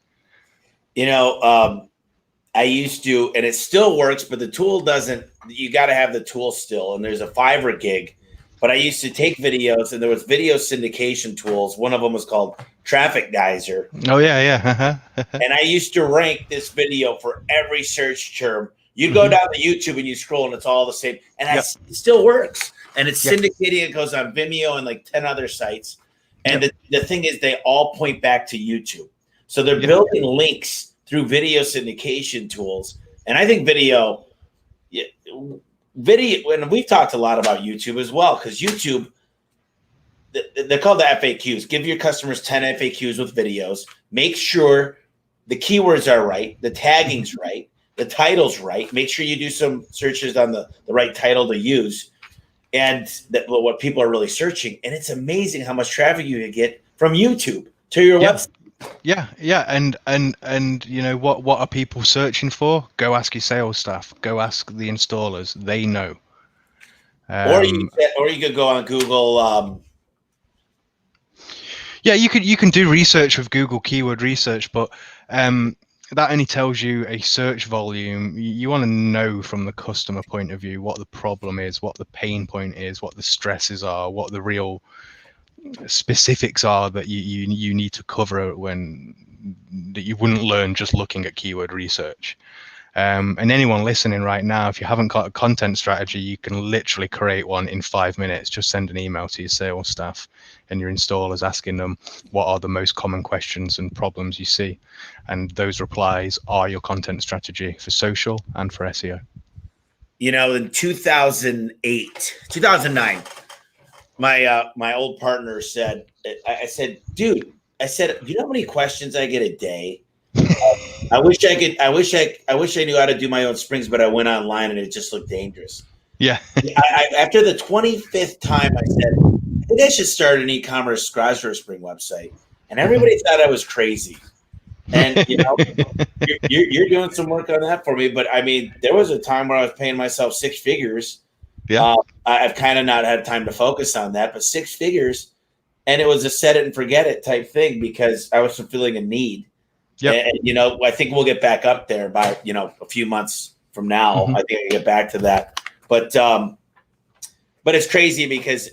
I used to, and it still works, but the tool doesn't. You got to have the tool still, and there's a Fiverr gig. But I used to take videos, and there was video syndication tools. One of them was called Traffic Geyser. Oh yeah. And I used to rank this video for every search term. You go down to YouTube and you scroll, and it's all the same. And it still works. And it's syndicating. It goes on Vimeo and like 10 other sites. And the thing is, they all point back to YouTube. So they're building links through video syndication tools. And I think video, and we've talked a lot about YouTube as well, because YouTube, they're called the FAQs. Give your customers 10 FAQs with videos. Make sure the keywords are right, the tagging's right, the title's right. Make sure you do some searches on the right title to use, and what people are really searching. And it's amazing how much traffic you can get from YouTube to your website. Yeah, and what are people searching for? Go ask your sales staff. Go ask the installers. They know. Or you could go on Google. Yeah, you can do research with Google keyword research, but that only tells you a search volume. You want to know from the customer point of view what the problem is, what the pain point is, what the stresses are, what the real specifics are that you need to cover that you wouldn't learn just looking at keyword research. And anyone listening right now, if you haven't got a content strategy, you can literally create one in 5 minutes. Just send an email to your sales staff and your installers asking them what are the most common questions and problems you see. And those replies are your content strategy for social and for SEO. You know, in 2009, my old partner said, I said, dude, you know how many questions I get a day? I wish I knew how to do my own springs, but I went online and it just looked dangerous. Yeah. After the 25th time, I said, I think I should start an e-commerce garage door spring website. And everybody thought I was crazy. And, you know, you're doing some work on that for me. But I mean, there was a time where I was paying myself 6 figures. Yeah. I've kind of not had time to focus on that, but 6 figures. And it was a set it and forget it type thing because I was fulfilling a need. Yep. And, you know, I think we'll get back up there by, you know, a few months from now. I think I get back to that. But it's crazy because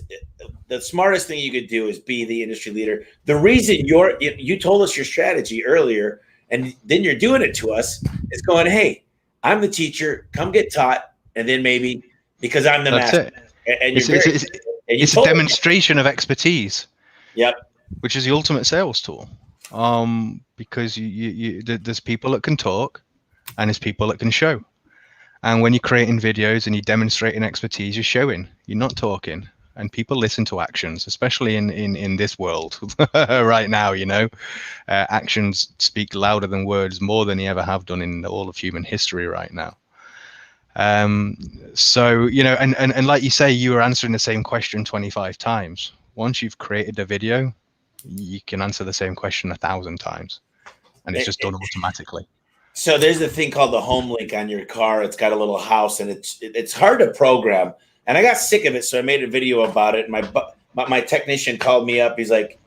the smartest thing you could do is be the industry leader. The reason you told us your strategy earlier, and then you're doing it to us, is going, hey, I'm the teacher, come get taught, and then maybe because I'm the master. And it's a demonstration of expertise. Yep. Which is the ultimate sales tool. Because there's people that can talk and there's people that can show. And when you're creating videos and you're demonstrating expertise, you're showing, you're not talking. And people listen to actions, especially in this world right now, you know. Actions speak louder than words more than they ever have done in all of human history right now. So, you know, and like you say, you were answering the same question 25 times. Once you've created a video, you can answer the same question 1,000 times, and it's just done automatically. So there's a thing called the home link on your car. It's got a little house, and it's hard to program. And I got sick of it, so I made a video about it. And my technician called me up. He's like,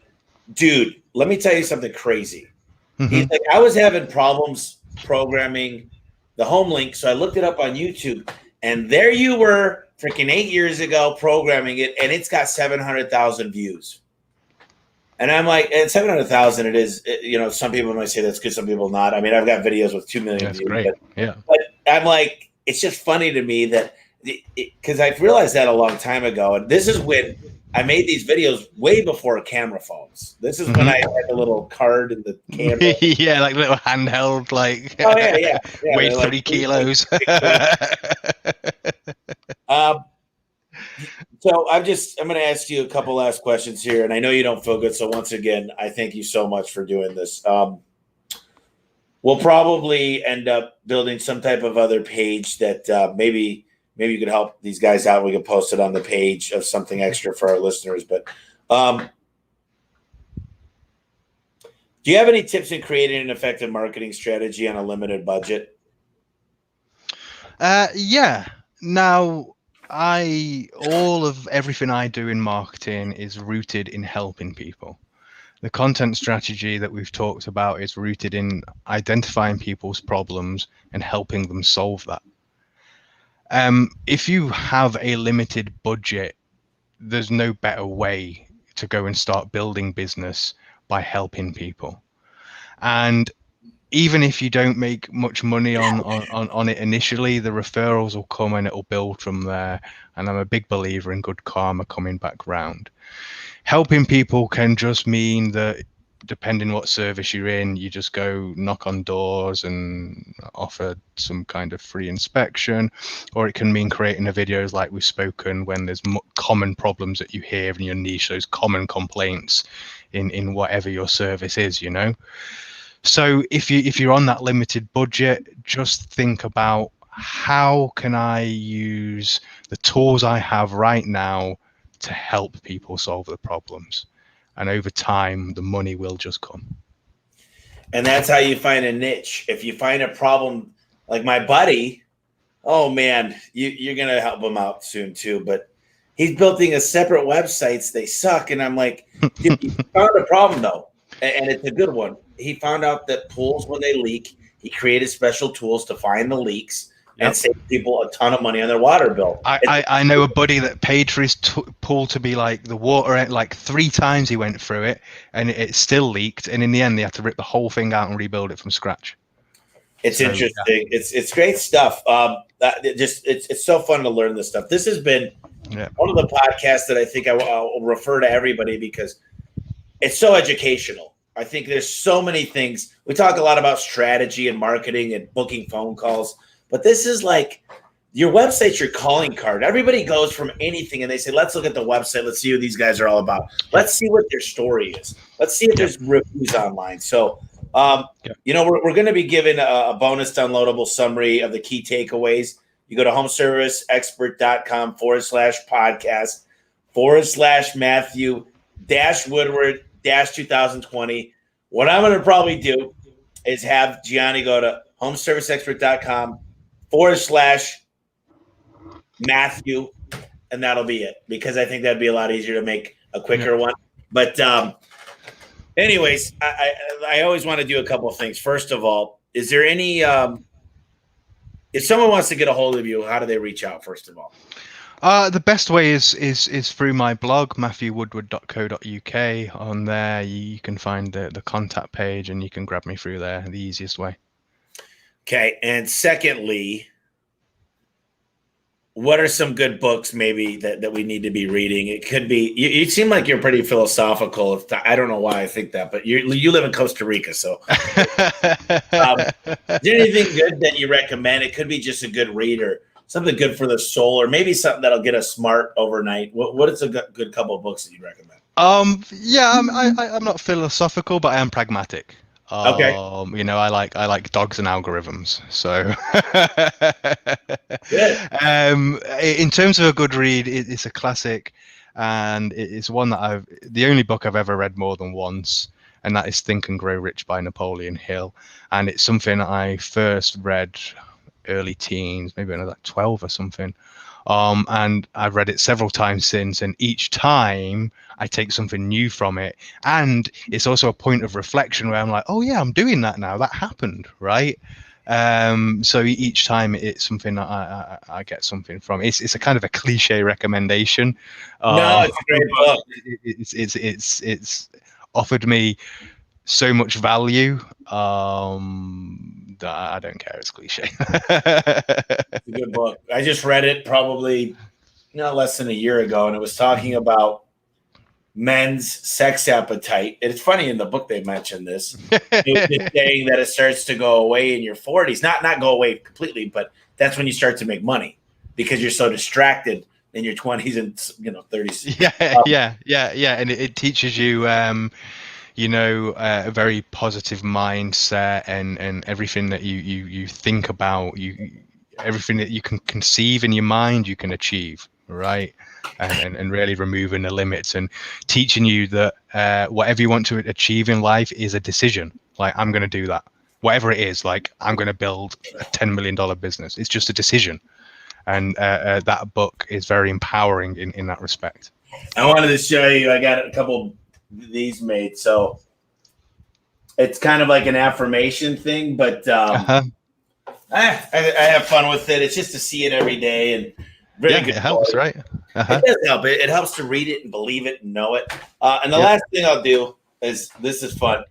"Dude, let me tell you something crazy." He's like, "I was having problems programming the home link, so I looked it up on YouTube, and there you were, freaking 8 years ago, programming it, and it's got 700,000 views." And I'm like, and 700,000, it is, you know, some people might say that's good, some people not. I mean, I've got videos with 2 million views. Great. But I'm like, it's just funny to me that, because I've realized that a long time ago. And this is when I made these videos way before camera phones. This is when I had the little card in the camera. Yeah, like little handheld, like, oh, yeah. weigh 3 kilos. So I'm going to ask you a couple last questions here, and I know you don't feel good. So once again, I thank you so much for doing this. We'll probably end up building some type of other page that maybe you could help these guys out. We can post it on the page of something extra for our listeners. But do you have any tips in creating an effective marketing strategy on a limited budget? Yeah. Now, all of everything I do in marketing is rooted in helping people. The content strategy that we've talked about is rooted in identifying people's problems and helping them solve that. If you have a limited budget, there's no better way to go and start building business by helping people. And even if you don't make much money on it initially, the referrals will come and it'll build from there. And I'm a big believer in good karma coming back round. Helping people can just mean that depending what service you're in, you just go knock on doors and offer some kind of free inspection, or it can mean creating the videos like we've spoken when there's common problems that you hear in your niche, those common complaints in whatever your service is, you know. So if you're on that limited budget, just think about how can I use the tools I have right now to help people solve the problems. And over time, the money will just come. And that's how you find a niche. If you find a problem, like my buddy, oh man, you're going to help him out soon too. But he's building a separate websites. They suck. And I'm like, dude, he found a problem though. And it's a good one. He found out that pools, when they leak, He created special tools to find the leaks and save people a ton of money on their water bill. I know a buddy that paid for his pool to be like the water, like 3 times he went through it, and it still leaked. And in the end, they had to rip the whole thing out and rebuild it from scratch. It's interesting. Yeah. It's great stuff. It's so fun to learn this stuff. This has been one of the podcasts that I think I'll refer to everybody because it's so educational. I think there's so many things. We talk a lot about strategy and marketing and booking phone calls, but this is like your website's your calling card. Everybody goes from anything and they say, let's look at the website. Let's see what these guys are all about. Let's see what their story is. Let's see if there's reviews online. So, we're going to be given a bonus downloadable summary of the key takeaways. You go to homeserviceexpert.com/podcast/Matthew-Woodward-2020. What I'm going to probably do is have Gianni go to homeserviceexpert.com/Matthew, and that'll be it, because I think that'd be a lot easier to make a quicker one. But anyways, I always want to do a couple of things. First of all, is there any if someone wants to get a hold of you, how do they reach out, first of all? The best way is through my blog, matthewwoodward.co.uk. On there, you can find the contact page, and you can grab me through there, the easiest way. Okay. And secondly, what are some good books maybe that we need to be reading? It could be, you seem like you're pretty philosophical. I don't know why I think that, but you live in Costa Rica. So is there anything good that you recommend? It could be just a good read or something good for the soul, or maybe something that'll get us smart overnight. What is a good couple of books that you'd recommend? I'm not philosophical, but I am pragmatic. Okay. I like dogs and algorithms. So, in terms of a good read, it's a classic, and it's one that the only book I've ever read more than once, and that is Think and Grow Rich by Napoleon Hill. And it's something I first read early teens, maybe when I was like 12 or something. And I've read it several times since, and each time I take something new from it. And it's also a point of reflection where I'm like, oh yeah, I'm doing that now. That happened, right? So each time it's something that I get something from. It's a kind of a cliche recommendation. No, it's a great book. It's offered me so much value that I don't care. It's cliche. It's a good book. I just read it probably not less than a year ago, and it was talking about men's sex appetite. And it's funny, in the book they mentioned this. It was saying that it starts to go away in your 40s. Not go away completely, but that's when you start to make money because you're so distracted in your 20s and 30s. Yeah. And it teaches you a very positive mindset, and everything that you think about, everything that you can conceive in your mind, you can achieve, right? And really removing the limits and teaching you that whatever you want to achieve in life is a decision. Like, I'm going to do that, whatever it is. Like, I'm going to build a $10 million business. It's just a decision. And that book is very empowering in that respect. I wanted to show you, I got a couple these made, so it's kind of like an affirmation thing, but I have fun with it. It's just to see it every day, and very good. It helps, right? It does help. It helps to read it and believe it and know it. And the last thing I'll do is, this is fun.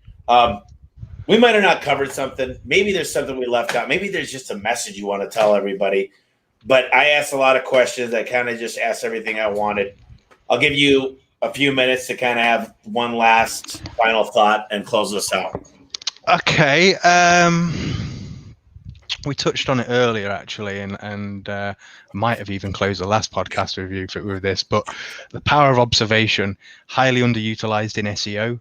We might have not covered something. Maybe there's something we left out. Maybe there's just a message you want to tell everybody. But I asked a lot of questions. I kind of just asked everything I wanted. I'll give you a few minutes to kind of have one last final thought and close this out. Okay. We touched on it earlier, actually, and might have even closed the last podcast review with this, but the power of observation, highly underutilized in SEO,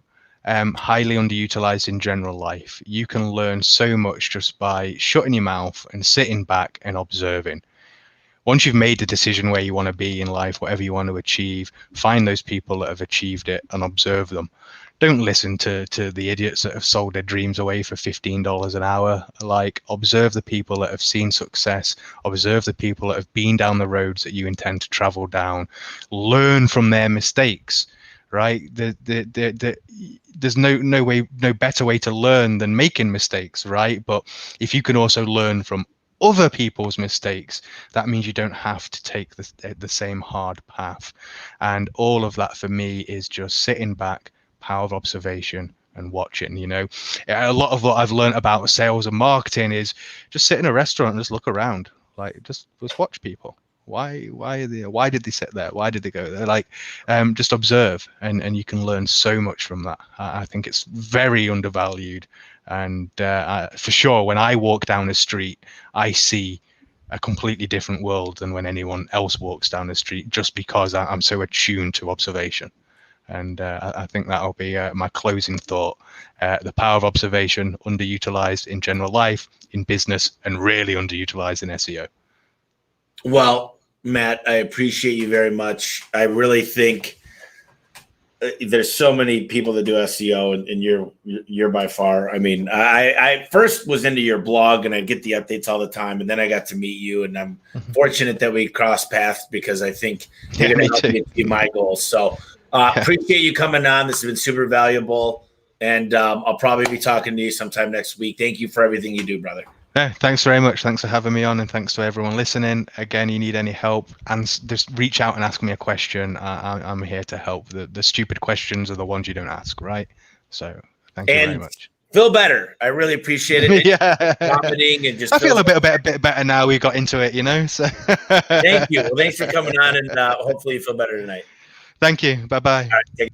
highly underutilized in general life. You can learn so much just by shutting your mouth and sitting back and observing. Once you've made the decision where you want to be in life, whatever you want to achieve, find those people that have achieved it and observe them. Don't listen to the idiots that have sold their dreams away for $15 an hour. Like, observe the people that have seen success, observe the people that have been down the roads that you intend to travel down, learn from their mistakes, right? There's no better way to learn than making mistakes, right? But if you can also learn from other people's mistakes, that means you don't have to take the same hard path. And all of that for me is just sitting back, power of observation, and watching. A lot of what I've learned about sales and marketing is just sit in a restaurant and just look around, like just watch people. Why did they sit there? Why did they go there? Like, just observe, and you can learn so much from that. I think it's very undervalued, and for sure, when I walk down the street, I see a completely different world than when anyone else walks down the street, just because I'm so attuned to observation. And I think that'll be my closing thought. The power of observation, underutilized in general life, in business, and really underutilized in SEO. Well, Matt, I appreciate you very much. I really think there's so many people that do SEO, and you're by far. I mean, I first was into your blog, and I get the updates all the time, and then I got to meet you, and I'm fortunate that we crossed paths, because I think you're going to help me achieve my goals. So appreciate you coming on. This has been super valuable, and I'll probably be talking to you sometime next week. Thank you for everything you do, brother. Yeah, thanks very much. Thanks for having me on, and thanks to everyone listening. Again, you need any help, and just reach out and ask me a question. I'm here to help. The stupid questions are the ones you don't ask, right? So thank you very much. Feel better. I really appreciate it. Yeah, vomiting and just I feel a bit better now. We got into it, So thank you. Well, thanks for coming on, and hopefully you feel better tonight. Thank you. Bye-bye. All right, take